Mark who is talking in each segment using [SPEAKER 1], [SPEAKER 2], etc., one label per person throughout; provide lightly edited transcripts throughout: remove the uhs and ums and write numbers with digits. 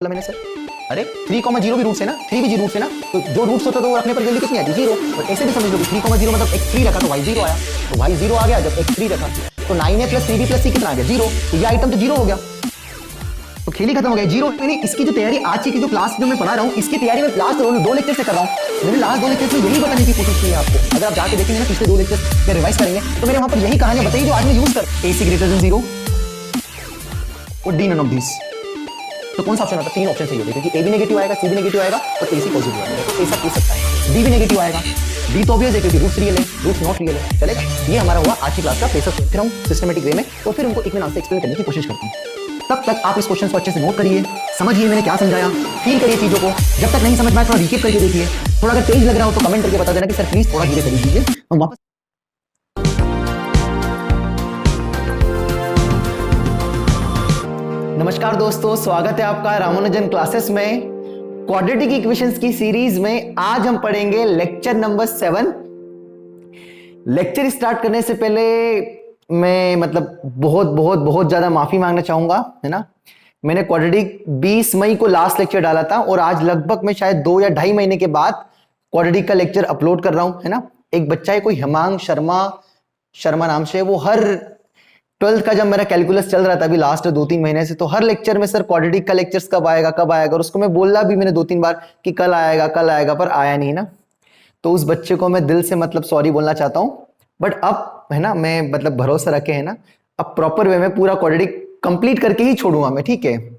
[SPEAKER 1] बोला मैंने सर। अरे 3,0 भी रूट्स है ना, 3 भी जी रूट्स है ना, तो जो रूट्स होता है तो वो रखने पर वैल्यू कितनी आती है? 0। और ऐसे भी समझ लो कि 3,0 मतलब x3 रखा तो y0 आया, तो y0 आ गया। जब x3 रखा तो 9a plus 3b plus c कितना आ गया? 0। तो ये आइटम तो 0 हो गया, तो खेल ही खत्म हो गया। 0 मैंने इसकी जो तैयारी आज की जो क्लास जो मैं पढ़ा रहा हूँ, इसकी तैयारी मैं लास्ट 2 लेक्चर से कर रहा हूँ। मैंने लास्ट 2 लेक्चर में यही बताने की कोशिश की है आपको। अगर आप जाके देखेंगे ना पिछले 2 लेक्चर में रिवाइज करेंगे तो मैंने वहां पर यही कहानियां बताई जो आज मैं यूज कर ac ग्रेटर देन 0 और d नन ऑफ दिस। तो कौन सा ऑप्शन आता है? 3 ऑप्शन सही होते हैं, क्योंकि ए भी नेगेटिव आएगा, सी भी नेगेटिव आएगा और ए सी पॉजिटिव आएगा। तो ऐसा पूछ सकता है। डी भी नेगेटिव आएगा, डी तो ऑब्वियस है क्योंकि रूट्स रियल है, रूट्स नॉट रियल है। चलेगा? ये हमारा हुआ आज की क्लास का बेसिक। फिर हम सिस्टमेटिक वे में और फिर उनको इक्विवेलेंस से एक्सप्लेन करने की कोशिश करते हैं। तब तक आप इस क्वेश्चन को अच्छे से नोट करिए, समझिए मैंने क्या समझाया, फील करिए चीजों को। जब तक नहीं समझ में आए थोड़ा रिकेप करके देखिए। थोड़ा अगर तेज लग रहा हो तो कमेंट करके बता देना कि सर प्लीज थोड़ा धीरे कर दीजिए। हम वापस नमस्कार दोस्तों, स्वागत है आपका रामानुजन क्लासेस में। क्वाड्रेटिक इक्वेशंस की सीरीज में आज हम पढ़ेंगे लेक्चर नंबर 7। लेक्चर स्टार्ट करने से पहले मैं बहुत ज्यादा माफी मांगना चाहूंगा, है ना। मैंने क्वाड्रेटिक 20 मई को लास्ट लेक्चर डाला था और आज लगभग मैं शायद 2 या 2.5 महीने के बाद क्वाड्रेटिक का लेक्चर अपलोड कर रहा हूं, है ना। एक बच्चा है कोई हेमांग शर्मा नाम से, वो हर 12th का जब मेरा कैलकुलस चल रहा था अभी लास्ट 2-3 महीने से, तो हर लेक्चर में सर क्वाड्रेटिक का लेक्चर्स कब आएगा और उसको मैं बोला भी मैंने 2-3 बार कि कल आएगा पर आया नहीं ना। तो उस बच्चे को मैं दिल से सॉरी बोलना चाहता हूं। बट अब है ना, मैं भरोसा रखे है ना, अब प्रॉपर वे में पूरा क्वाड्रेटिक कंप्लीट करके ही छोड़ूंगा मैं, ठीक है।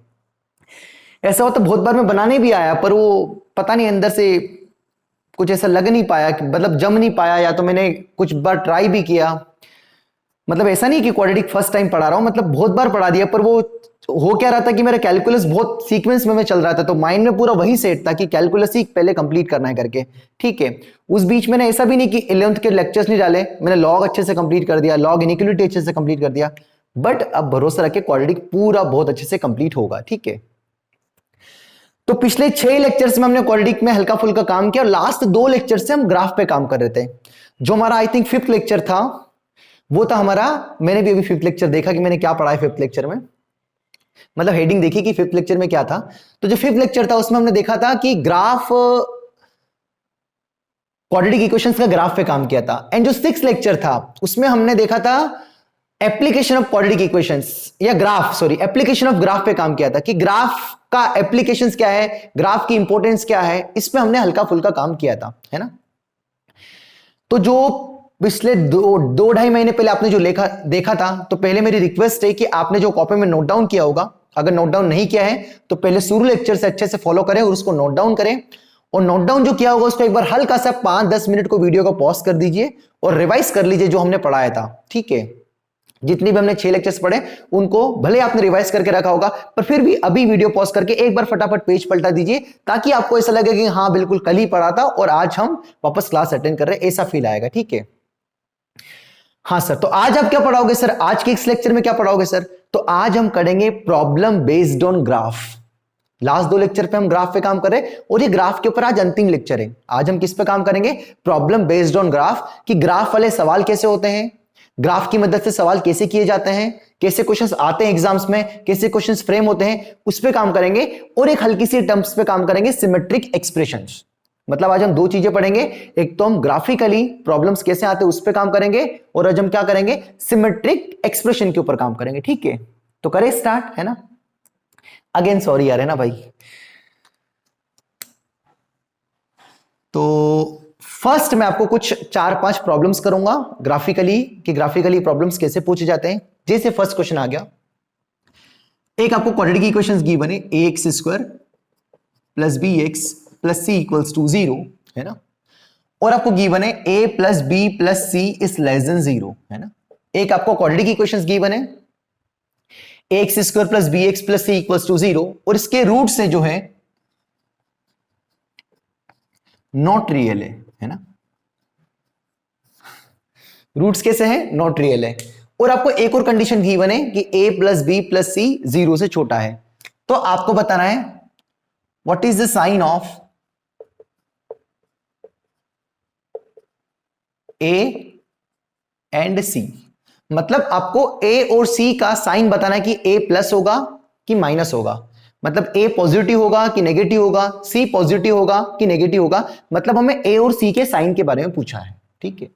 [SPEAKER 1] ऐसा हो तो बहुत बार मैं बनाने भी आया पर वो पता नहीं अंदर से कुछ ऐसा लग नहीं पाया कि जम नहीं पाया, या तो मैंने कुछ बार ट्राई भी किया। ऐसा नहीं कि क्वाड्रेटिक फर्स्ट टाइम पढ़ा रहा हूं, बहुत बार पढ़ा दिया, पर वो हो क्या रहा था कि मेरा कैलकुलस बहुत सीक्वेंस में चल रहा था, तो माइंड में पूरा वही सेट था कि कैलकुलस ही पहले कंप्लीट करना है करके, ठीक है। उस बीच मैंने ऐसा भी नहीं कि 11th के लेक्चर्स नहीं डाले, मैंने लॉग अच्छे से कंप्लीट कर दिया, लॉग इनइक्वालिटी अच्छे से कंप्लीट कर दिया। बट अब भरोसा रखे क्वाड्रेटिक पूरा बहुत अच्छे से कंप्लीट होगा, ठीक है। तो पिछले 6 लेक्चर्स में हमने क्वाड्रेटिक में हल्का फुल्का काम किया और लास्ट 2 लेक्चर से हम ग्राफ पे काम कर रहे थे। जो हमारा आई थिंक 5th लेक्चर था वो था हमारा, मैंने भी अभी 5th लेक्चर देखा कि मैंने क्या पढ़ा है 5th लेक्चर में, हेडिंग देखी कि 5th लेक्चर में क्या था। तो जो 5th लेक्चर था उसमें हमने देखा था कि ग्राफ क्वाड्रेटिक इक्वेशंस का ग्राफ पे काम किया था। एंड जो 6th लेक्चर था उसमें हमने देखा था एप्लीकेशन ऑफ क्वाड्रेटिक इक्वेशंस या एप्लीकेशन ऑफ ग्राफ पे काम किया था कि ग्राफ का एप्लीकेशंस क्या है, ग्राफ की इंपॉर्टेंस क्या है, इस पे हमने हल्का फुल्का काम किया था, है ना। तो जो पिछले 2-2.5 महीने पहले आपने जो देखा था, तो पहले मेरी रिक्वेस्ट है कि आपने जो कॉपी में नोट डाउन किया होगा, अगर नोट डाउन नहीं किया है तो पहले शुरू लेक्चर से अच्छे से फॉलो करें और उसको नोट डाउन करें। और नोट डाउन जो किया होगा उसको एक बार हल्का सा 5-10 मिनट को वीडियो को पॉज कर दीजिए और रिवाइज कर लीजिए जो हमने पढ़ाया था, ठीक है। जितनी भी हमने 6 लेक्चर्स पढ़े उनको भले आपने रिवाइज करके रखा होगा, पर फिर भी अभी वीडियो पॉज करके एक बार फटाफट पेज पलटा दीजिए, ताकि आपको ऐसा लगे कि हाँ बिल्कुल कल ही पढ़ा था और आज हम वापस क्लास अटेंड कर रहे हैं, ऐसा फील आएगा, ठीक है। हाँ सर, तो आज आप क्या पढ़ाओगे सर? आज के इस लेक्चर में क्या पढ़ाओगे सर? तो आज हम करेंगे problem based on graph. Last 2 lecture पे हम ग्राफ पे काम कर रहे हैं और ये ग्राफ के ऊपर आज अंतिम लेक्चर है। आज हम किस पे काम करेंगे? प्रॉब्लम बेस्ड ऑन ग्राफ, कि ग्राफ वाले सवाल कैसे होते हैं, ग्राफ की मदद से सवाल कैसे किए जाते हैं, कैसे क्वेश्चंस आते हैं एग्जाम्स में, कैसे क्वेश्चंस फ्रेम होते हैं, उस पे काम करेंगे। और एक हल्की सी टर्म्स पे काम करेंगे, सिमेट्रिक एक्सप्रेशंस। आज हम 2 चीजें पढ़ेंगे, एक तो हम ग्राफिकली प्रॉब्लम्स कैसे आते हैं उस पे काम करेंगे, और आज हम क्या करेंगे? सिमेट्रिक एक्सप्रेशन के ऊपर काम करेंगे, ठीक है। तो करें स्टार्ट, है ना। अगेन सॉरी यार, है ना भाई। तो फर्स्ट मैं आपको कुछ 4-5 प्रॉब्लम्स करूंगा ग्राफिकली, कि ग्राफिकली प्रॉब्लम्स कैसे पूछे जाते हैं। जैसे फर्स्ट क्वेश्चन आ गया, एक आपको क्वाड्रेटिक इक्वेशंस गिवन है, ax square plus bx plus c equals to 0, है ना। और आपको गिवन है a plus b plus c is less than 0, है ना। एक आपको क्वाड्रेटिक इक्वेशंस गिवन है ax square plus bx plus c equals to 0, और इसके रूट से जो है नॉट रियल है ना। रूट्स कैसे हैं? नॉट रियल है। और आपको एक और कंडीशन गिवन है कि a plus b plus c 0 से छोटा है। तो आपको बताना है what is the sign of a and c। आपको a और c का साइन बताना है कि a प्लस होगा कि माइनस होगा। मतलब ए पॉजिटिव होगा कि नेगेटिव होगा, सी पॉजिटिव होगा कि नेगेटिव होगा, मतलब हमें ए और सी के साइन के बारे में पूछा है। ठीक है,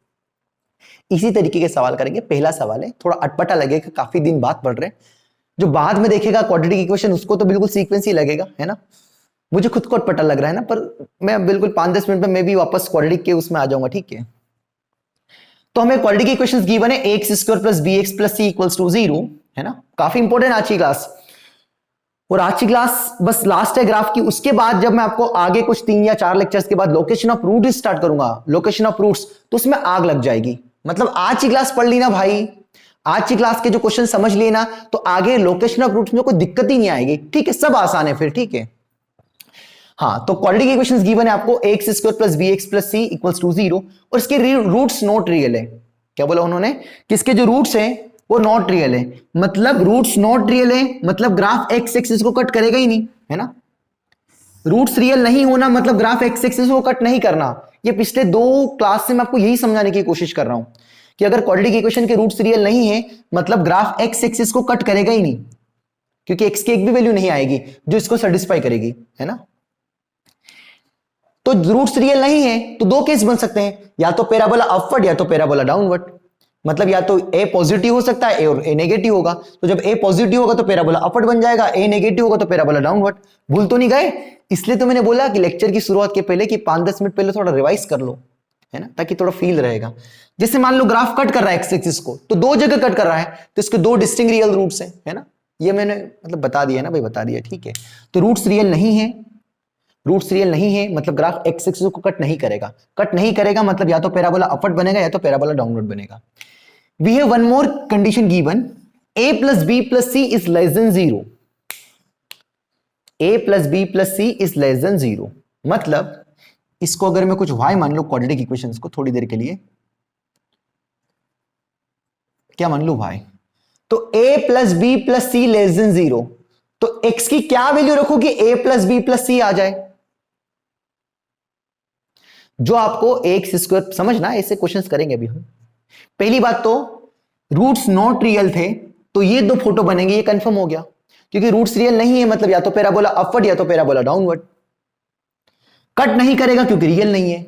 [SPEAKER 1] इसी तरीके के सवाल करेंगे। पहला सवाल है, थोड़ा अटपटा लगेगा, काफी दिन बाद पढ़ रहे हैं, जो बाद में देखेगा क्वाड्रेटिक इक्वेशन उसको तो बिल्कुल सीक्वेंस ही लगेगा, है ना। मुझे खुद को अटपटा लग रहा है ना, पर मैं बिल्कुल 5-10 मिनट में मैं भी वापस क्वाड्रेटिक के उसमें आ जाऊंगा। ठीक है, तो हमें क्वाड्रेटिक इक्वेशंस गिवन है x square plus b x plus c equals to 0, है ना। काफी इंपॉर्टेंट आज की क्लास, और आज की क्लास बस लास्ट है ग्राफ की। उसके बाद जब मैं आपको आगे कुछ 3 या 4 लेक्चर्स के बाद लोकेशन ऑफ रूट स्टार्ट करूंगा, लोकेशन ऑफ रूट्स, तो उसमें आग लग जाएगी। मतलब आज की क्लास पढ़ ली ना भाई, आज की क्लास के जो क्वेश्चन समझ लिए ना, तो आगे लोकेशन ऑफ रूट्स में कोई दिक्कत ही नहीं आएगी। ठीक है, सब आसान है फिर। ठीक है, हाँ, तो क्वाड्रेटिक इक्वेशंस गिवन है आपको x square plus b x plus c equals to 0, और इसके रूट्स नॉट रियल है। क्या बोला उन्होंने, किसके जो रूट्स हैं वो नॉट रियल है। मतलब रूट्स नॉट रियल है मतलब ग्राफ एक्स एक्सिस को कट करेगा ही नहीं, है ना। रूट्स रियल नहीं होना मतलब ग्राफ एक्स एक्सिस को कट नहीं करना। ये पिछले 2 क्लास से मैं आपको यही समझाने की कोशिश कर रहा हूं कि अगर क्वाड्रेटिक इक्वेशन के रूट्स रियल नहीं है मतलब ग्राफ एक्स एक्सिस को कट करेगा ही नहीं, क्योंकि एक्स की एक भी वैल्यू नहीं आएगी जो इसको सेटिस्फाई करेगी, है ना। तो रूट्स रियल नहीं है तो 2 केस बन सकते हैं, या तो पैराबोला अपवर्ड या तो पैराबोला डाउनवर्ड। मतलब या तो ए पॉजिटिव हो सकता है और ए नेगेटिव होगा, तो जब ए पॉजिटिव होगा तो पैराबोला अपवर्ड बन जाएगा, ए नेगेटिव होगा तो पैराबोला डाउनवर्ड। भूल तो नहीं गए? इसलिए तो मैंने बोला कि लेक्चर की शुरुआत के पहले कि 5-10 मिनट पहले थोड़ा रिवाइज कर लो, है ना, ताकि थोड़ा फील रहेगा। जैसे मान लो ग्राफ कट कर रहा है एक्स एक्सिस को, तो 2 जगह कट कर रहा है, तो इसके 2 डिस्टिंक्ट रियल रूट्स हैं, है ना। ये मैंने मतलब बता दिया ना भाई, बता दिया। ठीक है, तो रूट्स रियल नहीं है, रूट्स रियल नहीं है मतलब ग्राफ एक्स एक्सिस को कट नहीं करेगा। कट नहीं करेगा मतलब या तो पैराबोला अपवर्ड बनेगा या तो पैराबोला डाउनवर्ड बनेगा। We have one more condition given, a plus b plus c is less than 0। a plus b plus c is less than 0 मतलब इसको अगर मैं कुछ y मान लो, क्वाड्रेटिक इक्वेशंस को थोड़ी देर के लिए क्या मान लो y, तो a plus b plus c less than 0, तो x की क्या वैल्यू रखो कि a plus b plus c आ जाए। जो आपको एक्स स्क्वायर समझना, ऐसे क्वेश्चंस करेंगे अभी हम। पहली बात तो रूट्स नॉट रियल थे तो ये 2 फोटो बनेंगे, ये कंफर्म हो गया, क्योंकि रूट्स रियल नहीं है मतलब या तो पैराबोला अपवर्ड या तो पैराबोला डाउनवर्ड। कट नहीं करेगा क्योंकि रियल नहीं है।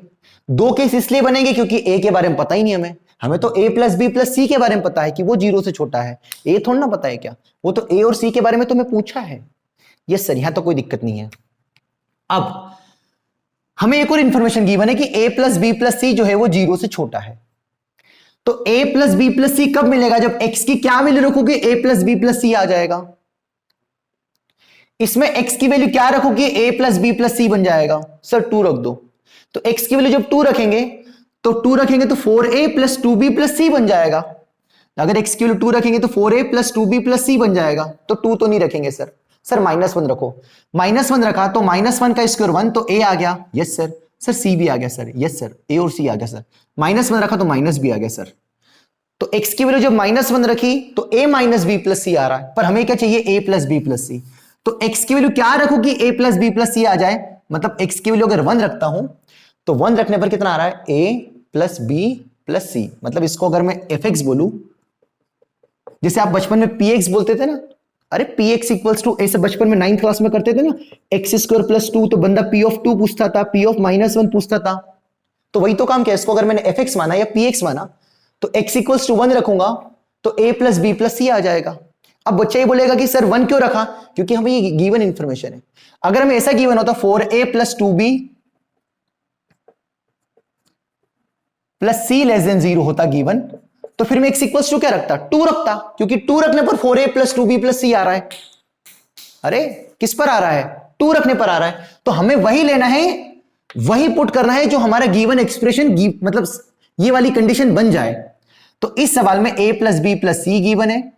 [SPEAKER 1] 2 केस इसलिए बनेंगे क्योंकि ए के बारे में पता ही नहीं हमें, हमें तो ए प्लस बी प्लस सी के बारे में पता है कि वो 0 से छोटा है। ए थोड़ा ना पता है क्या, वो तो ए और सी के बारे में तो मैं पूछा है। यस सर, यहां तो कोई दिक्कत नहीं है। अब हमें एक और इंफॉर्मेशन गिवन है कि a प्लस बी प्लस सी जो है वो 0 से छोटा है। तो a plus b plus c कब मिलेगा, जब x की क्या वैल्यू रखोगे a plus b plus c आ जाएगा। इसमें x की वैल्यू क्या रखोगे, a प्लस बी प्लस सी बन जाएगा। सर 2 रख दो, तो x की वैल्यू जब 2 रखेंगे तो 4a प्लस 2b प्लस सी बन जाएगा। अगर x की वैल्यू 2 रखेंगे तो 4a प्लस 2b प्लस सी बन जाएगा। तो 2 तो नहीं रखेंगे सर, सर -1 रखो। -1 रखा तो -1 का स्क्वायर 1, तो a आ गया। यस सर, सर c भी आ गया सर। यस सर, a और c आ गया सर। -1 रखा तो माइनस भी आ गया सर। तो x की वैल्यू जब -1 रखी तो a minus b plus c आ रहा है, पर हमें क्या चाहिए, a प्लस बी प्लस सी। तो x की वैल्यू क्या रखो कि a plus b plus c आ जाए, मतलब x की वैल्यू अगर 1 रखता हूं तो 1 रखने पर कितना आ रहा है, a प्लस बी प्लस सी। मतलब इसको अगर मैं fx बोलूं, जैसे आप बचपन में px बोलते थे ना, अरे px इक्वल्स टू, ऐसे बचपन में 9th क्लास में करते थे ना, एक्स स्क्वायर प्लस 2, तो बंदा p ऑफ 2 पूछता था, p ऑफ -1 पूछता था। तो वही तो काम किया, इसको अगर मैंने fx माना या px माना तो x इक्वल्स टू 1 रखूंगा तो a plus b plus c आ जाएगा। अब बच्चा ये बोलेगा कि सर 1 क्यों रखा, क्योंकि हमें ये गिवन इंफॉर्मेशन है। अगर हमें ऐसा गिवन होता 4a plus 2b plus c less than 0 होता गिवन, तो फिर मैं x इक्वल्स टू क्या रखता, 2 रखता, क्योंकि 2 रखने पर 4a plus 2b plus c आ रहा है। अरे किस पर आ रहा है, 2 रखने पर आ रहा है। तो हमें वही लेना है, वही पुट करना है जो हमारा गिवन एक्सप्रेशन मतलब ये वाली कंडीशन बन जाए। तो इस सवाल में a plus b plus c given है,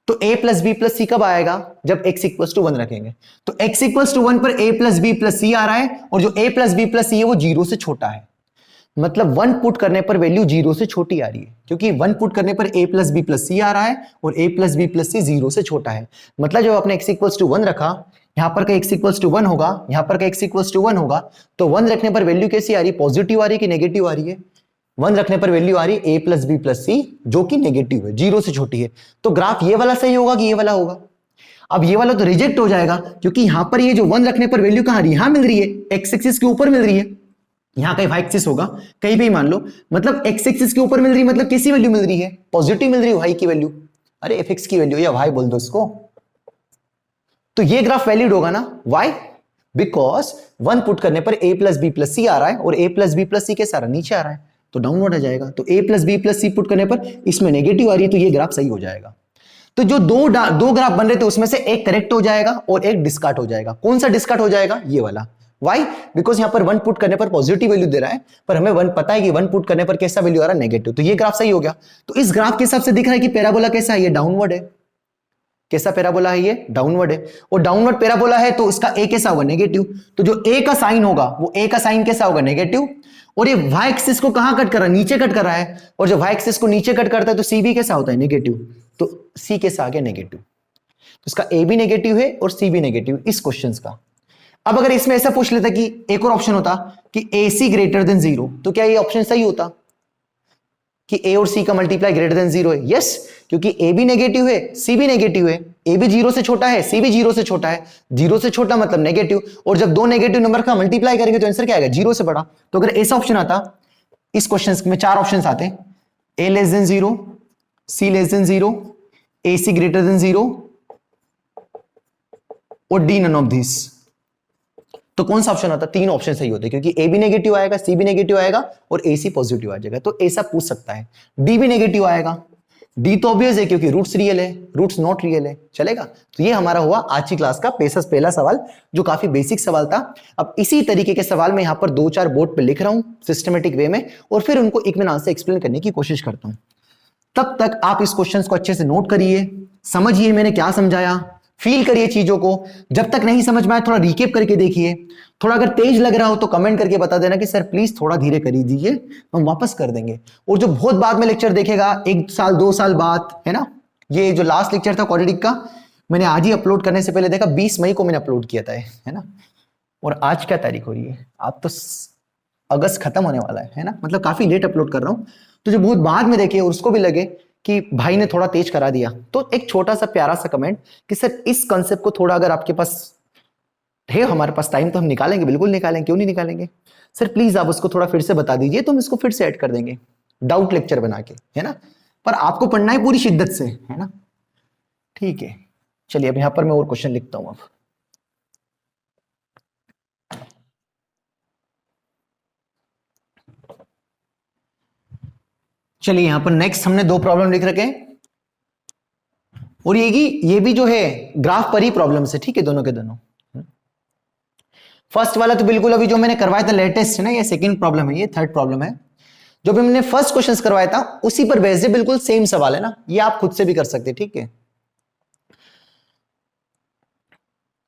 [SPEAKER 1] तो a plus b plus c कब आएगा, जब x इक्वल्स टू 1 रखेंगे। तो x इक्वल्स टू 1 पर a plus b plus c आ रहा है, और जो a प्लस बी प्लस सी है वो 0 से छोटा है। मतलब 1 पुट करने पर वैल्यू 0 से छोटी आ रही है, क्योंकि 1 पुट करने पर a plus b plus c आ रहा है और a प्लस बी प्लस सी 0 से छोटा है। मतलब जब आपने x इक्वल्स टू 1 रखा, यहां पर का x इक्वल्स टू 1 होगा, यहां पर का x इक्वल्स टू 1 होगा, तो 1 रखने पर वैल्यू कैसी आ रही है, पॉजिटिव आ रही है कि नेगेटिव आ रही है, 1 रखने पर वैल्यू आ रही है a प्लस बी प्लस सी, जो कि नेगेटिव है, 0 से छोटी है। तो ग्राफ ये वाला सही होगा कि ये वाला होगा? अब ये वाला तो रिजेक्ट हो जाएगा, क्योंकि यहां पर ये जो 1 रखने पर वैल्यू कहां यहां मिल रही है, एक्स एक्सिस के ऊपर मिल रही है। यहां कहीं वाई एक्सिस होगा, कहीं भी मान लो, मतलब एक्स एक्सिस के ऊपर मिल रही है, मतलब किसी वैल्यू मिल रही है, पॉजिटिव मिल रही है वाई की वैल्यू, अरे एफ एक्स की वैल्यू या वाई बोल दो इसको। तो ये ग्राफ वैलिड होगा ना, वाई? बिकॉज 1 पुट करने पर a plus b plus c आ रहा है, और a प्लस बी प्लस सी कैसा आ रहा है, नीचे आ रहा है, तो डाउनवर्ड आ जाएगा। तो a plus b plus c put करने पर इसमें नेगेटिव आ रही है, तो ये ग्राफ सही हो जाएगा। तो जो दो ग्राफ बन रहे थे उसमें से एक करेक्ट हो जाएगा और एक डिस्कार्ड हो जाएगा। कौन सा डिस्कार्ड हो जाएगा? ये वाला। वाई? बिकॉज यहां पर 1 पुट करने पर पॉजिटिव वैल्यू दे रहा है, पर हमें 1 पता है कि 1 पुट करने पर कैसा वैल्यू आ रहा है, नेगेटिव। तो ये ग्राफ सही हो गया। तो इस ग्राफ के हिसाब से दिख रहा है कि पैराबोला कैसा है, ये डाउनवर्ड है। कैसा पैराबोला है? ये डाउनवर्ड है। और डाउनवर्ड पैराबोला है तो इसका ए कैसा होगा, नेगेटिव। तो जो ए का साइन होगा वो ए का साइन कैसा होगा, नेगेटिव। और ये वाई एक्सिस को कहां कट कर रहा है, नीचे कट कर रहा है, और जब वाई एक्सिस को नीचे कट करता है तो सी भी कैसा होता है, नेगेटिव। तो सी कैसा आ गया, नेगेटिव। तो इसका ए भी नेगेटिव है और सी भी नेगेटिव इस क्वेश्चन का। अब अगर इसमें ऐसा पूछ लेता कि एक और ऑप्शन होता कि ए सी ग्रेटर देन 0, तो क्या ये ऑप्शन सही होता कि ए और सी का मल्टीप्लाई ग्रेटर देन 0 है? यस, क्योंकि ए भी नेगेटिव है, सी भी नेगेटिव है, ए भी 0 से छोटा है, सी भी 0 से छोटा है, 0 से छोटा मतलब नेगेटिव, और जब दो नेगेटिव नंबर का मल्टीप्लाई करेंगे तो आंसर क्या आएगा, 0 से बड़ा। तो अगर ऐसा ऑप्शन आता, इस क्वेश्चन में 4 ऑप्शन आते हैं, ए लेस देन 0, सी लेस देन 0, ए सी ग्रेटर देन 0 और डी नन ऑफ दिस, तो कौन सा ऑप्शन आता? 3 ऑप्शन सही होते, क्योंकि ए भी नेगेटिव आएगा, सी भी नेगेटिव आएगा और ए सी पॉजिटिव आ जाएगा। तो ऐसा पूछ सकता है। डी भी नेगेटिव आएगा, डी तो ऑब्वियस है क्योंकि रूट्स रियल है, रूट्स नॉट रियल है, चलेगा। तो ये हमारा हुआ आज की क्लास का पहला सवाल, जो काफी बेसिक सवाल था। अब इसी तरीके के सवाल मैं यहां पर 2-4 बोर्ड पे लिख रहा हूं सिस्टमेटिक वे में, और फिर उनको इत्मीनान से एक्सप्लेन करने की कोशिश करता हूं। तब तक आप इस क्वेश्चंस को अच्छे से नोट करिए, समझिए मैंने क्या समझाया, फील करिए चीजों को। जब तक नहीं समझ में आए थोड़ा रिकेप करके देखिए। थोड़ा अगर तेज लग रहा हो तो कमेंट करके बता देना कि सर प्लीज थोड़ा धीरे कर दीजिए, हम वापस कर देंगे। और जो बहुत बाद में लेक्चर देखेगा, 1 साल 2 साल बाद, है ना, ये जो लास्ट लेक्चर था क्वाड्रेटिक का, मैंने आज ही अपलोड करने से पहले देखा 20 मई को मैंने अपलोड किया था, है ना, और आज क्या तारीख हो रही है, आप तो अगस्त खत्म होने वाला है ना, मतलब काफी लेट अपलोड कर रहा हूं। तो जो बहुत बाद में देखे उसको भी लगे कि भाई ने थोड़ा तेज करा दिया, तो एक छोटा सा प्यारा सा कमेंट कि सर इस कॉन्सेप्ट को थोड़ा, अगर आपके पास है, हमारे पास टाइम तो हम निकालेंगे, बिल्कुल निकालेंगे, क्यों नहीं निकालेंगे सर, प्लीज आप उसको थोड़ा फिर से बता दीजिए, तो हम इसको फिर से ऐड कर देंगे डाउट लेक्चर बना के, है ना। पर आपको पढ़ना है पूरी शिद्दत से, है ना, ठीक है। चलिए अब यहां पर मैं और क्वेश्चन लिखता हूं। अब चलिए यहां पर नेक्स्ट हमने 2 प्रॉब्लम लिख रखे हैं, और ये भी जो है ग्राफ पर ही प्रॉब्लम है, ठीक है, दोनों के दोनों। फर्स्ट वाला तो बिल्कुल अभी जो मैंने करवाया था लेटेस्ट है ना, ये सेकंड प्रॉब्लम है, ये थर्ड प्रॉब्लम है। जो भी मैंने फर्स्ट क्वेश्चन करवाया था उसी पर बेस्ड है, बिल्कुल सेम सवाल है ना, ये आप खुद से भी कर सकते हैं, ठीक है।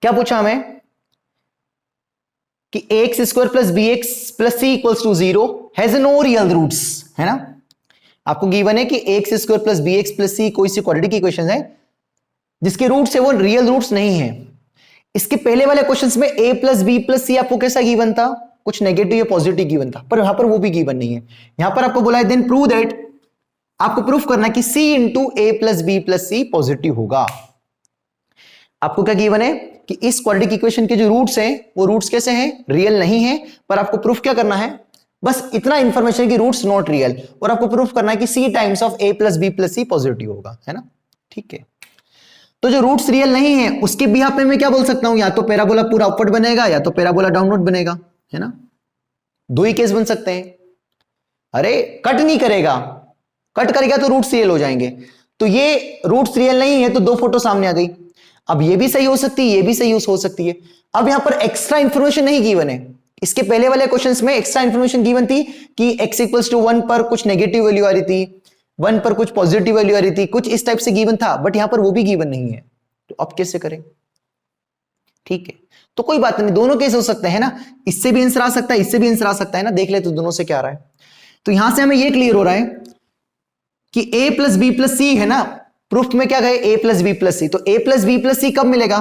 [SPEAKER 1] क्या पूछा हमें कि x square plus b x plus c equals to 0 has no real roots, है ना। आपको गिवन है कि x square plus b x plus c कोई सी क्वाड्रेटिक इक्वेशन है जिसके रूट्स है वो रियल रूट्स नहीं है। इसके पहले वाले क्वेश्चंस में a plus b plus c आपको कैसा गिवन था, कुछ नेगेटिव या पॉजिटिव गिवन था, पर यहां पर वो भी गिवन नहीं है। यहां पर आपको बोला है देन प्रूव दैट, आपको प्रूफ करना है कि c इंटू ए plus b plus c positive होगा। आपको क्या गिवन है कि इस क्वाड्रेटिक इक्वेशन के जो रूट्स हैं वो रूट्स कैसे हैं, रियल नहीं है, पर आपको प्रूफ क्या करना है, बस इतना इंफॉर्मेशन कि रूट्स नॉट रियल, और आपको प्रूफ करना है कि c times of a plus b plus c positive होगा, है ना, ठीक है। तो जो रूट्स रियल नहीं है उसके बिहाफ में मैं क्या बोल सकता हूं, या तो पैराबोला पूरा अपवर्ड बनेगा या तो पैराबोला डाउनवर्ड बनेगा, है ना, 2 ही केस बन सकते हैं। अरे कट नहीं करेगा, कट करेगा तो रूट्स रियल हो जाएंगे। तो ये रूट्स रियल नहीं है तो 2 फोटो सामने आ गई। अब ये भी सही हो सकती है, ये भी सही हो सकती है। अब यहां पर एक्स्ट्रा इंफॉर्मेशन नहीं गिवन है। इसके पहले वाले क्वेश्चंस में एक्स्ट्रा इंफॉर्मेशन गिवन थी कि x इक्वल्स टू 1 पर कुछ नेगेटिव वैल्यू आ रही थी, 1 पर कुछ पॉजिटिव वैल्यू आ रही थी, कुछ इस टाइप से गिवन था, बट यहां पर वो भी गिवन नहीं है। तो अब कैसे करें, ठीक है। तो कोई बात नहीं, दोनों केस हो सकते हैं ना, इससे भी आंसर आ सकता है, इससे भी आंसर आ सकता है ना, देख ले तो दोनों से क्या आ रहा है। तो यहां से हमें ये क्लियर हो रहा है कि a प्लस बी प्लस सी है ना, प्रूफ में क्या गए a प्लस बी प्लस सी, तो a plus b plus c कब मिलेगा,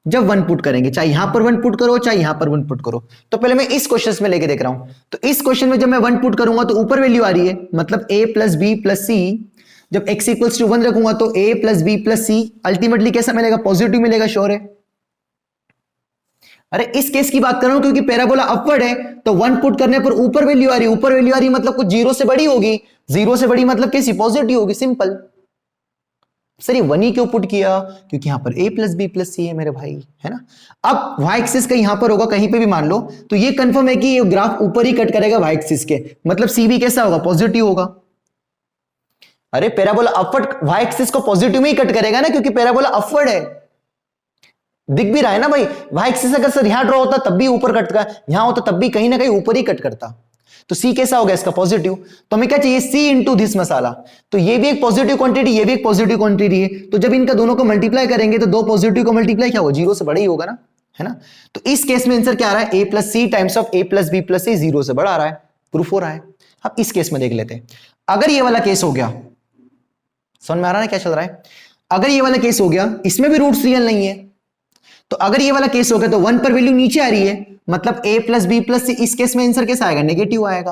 [SPEAKER 1] जब वन पुट करेंगे, चाहे यहां पर वन पुट करो चाहे यहां पर वन पुट करो। तो पहले मैं इस क्वेश्चन में लेके देख रहा हूं। तो इस क्वेश्चन में जब मैं वन पुट करूंगा तो ऊपर वैल्यू आ रही है, मतलब a plus b plus c. जब x इक्वल्स टू 1 रखूंगा तो a plus b plus c ultimately कैसा मिलेगा, पॉजिटिव मिलेगा, श्योर है। अरे इस केस की बात कर रहा हूं क्योंकि पैराबोला अपवर्ड है, तो वन पुट करने पर ऊपर वैल्यू आ रही है, ऊपर वैल्यू आ रही है मतलब कुछ जीरो से बड़ी होगी, जीरो से बड़ी मतलब कैसी, पॉजिटिव होगी, सिंपल। सर ये वन ही क्यों पुट किया, क्योंकि यहां पर a प्लस बी प्लस सी है मेरे भाई, है ना। अब y एक्सिस का यहां पर होगा, कहीं पे भी मान लो, तो ये कंफर्म है कि ये ग्राफ ऊपर ही कट करेगा y एक्सिस के, मतलब c भी कैसा होगा, पॉजिटिव होगा। अरे पैराबोला अपवर्ड y एक्सिस को पॉजिटिव में ही कट करेगा ना, क्योंकि पैराबोला अपवर्ड है, दिख भी रहा है ना भाई। y एक्सिस अगर सर यहां ड्रॉ होता तब भी ऊपर कट करता, यहां होता तब भी कहीं ना कहीं ऊपर ही कट करता, तो C कैसा हो गया इसका, पॉजिटिव। तो हमें क्या चाहिए, C इंटू दिस मसाला। तो ये भी एक पॉजिटिव क्वांटिटी, ये भी एक पॉजिटिव क्वांटिटी है, तो जब इनका दोनों को मल्टीप्लाई करेंगे तो दो पॉजिटिव को मल्टीप्लाई क्या होगा, जीरो से बड़ा ही होगा ना, है ना। तो इस केस में आंसर क्या आ रहा है, a plus c times of a plus b plus c, zero से बड़ा आ रहा है, प्रूफ हो रहा है। अब इस केस में देख लेते हैं, अगर ये वाला केस हो गया, समझ में आ रहा है क्या चल रहा है। अगर ये वाला केस हो गया, इसमें भी रूट्स रियल नहीं है, तो अगर ये वाला केस हो गया तो वन पर वैल्यू नीचे आ रही है, मतलब a प्लस बी प्लस सी, इस केस में आंसर कैसा आएगा, नेगेटिव आएगा,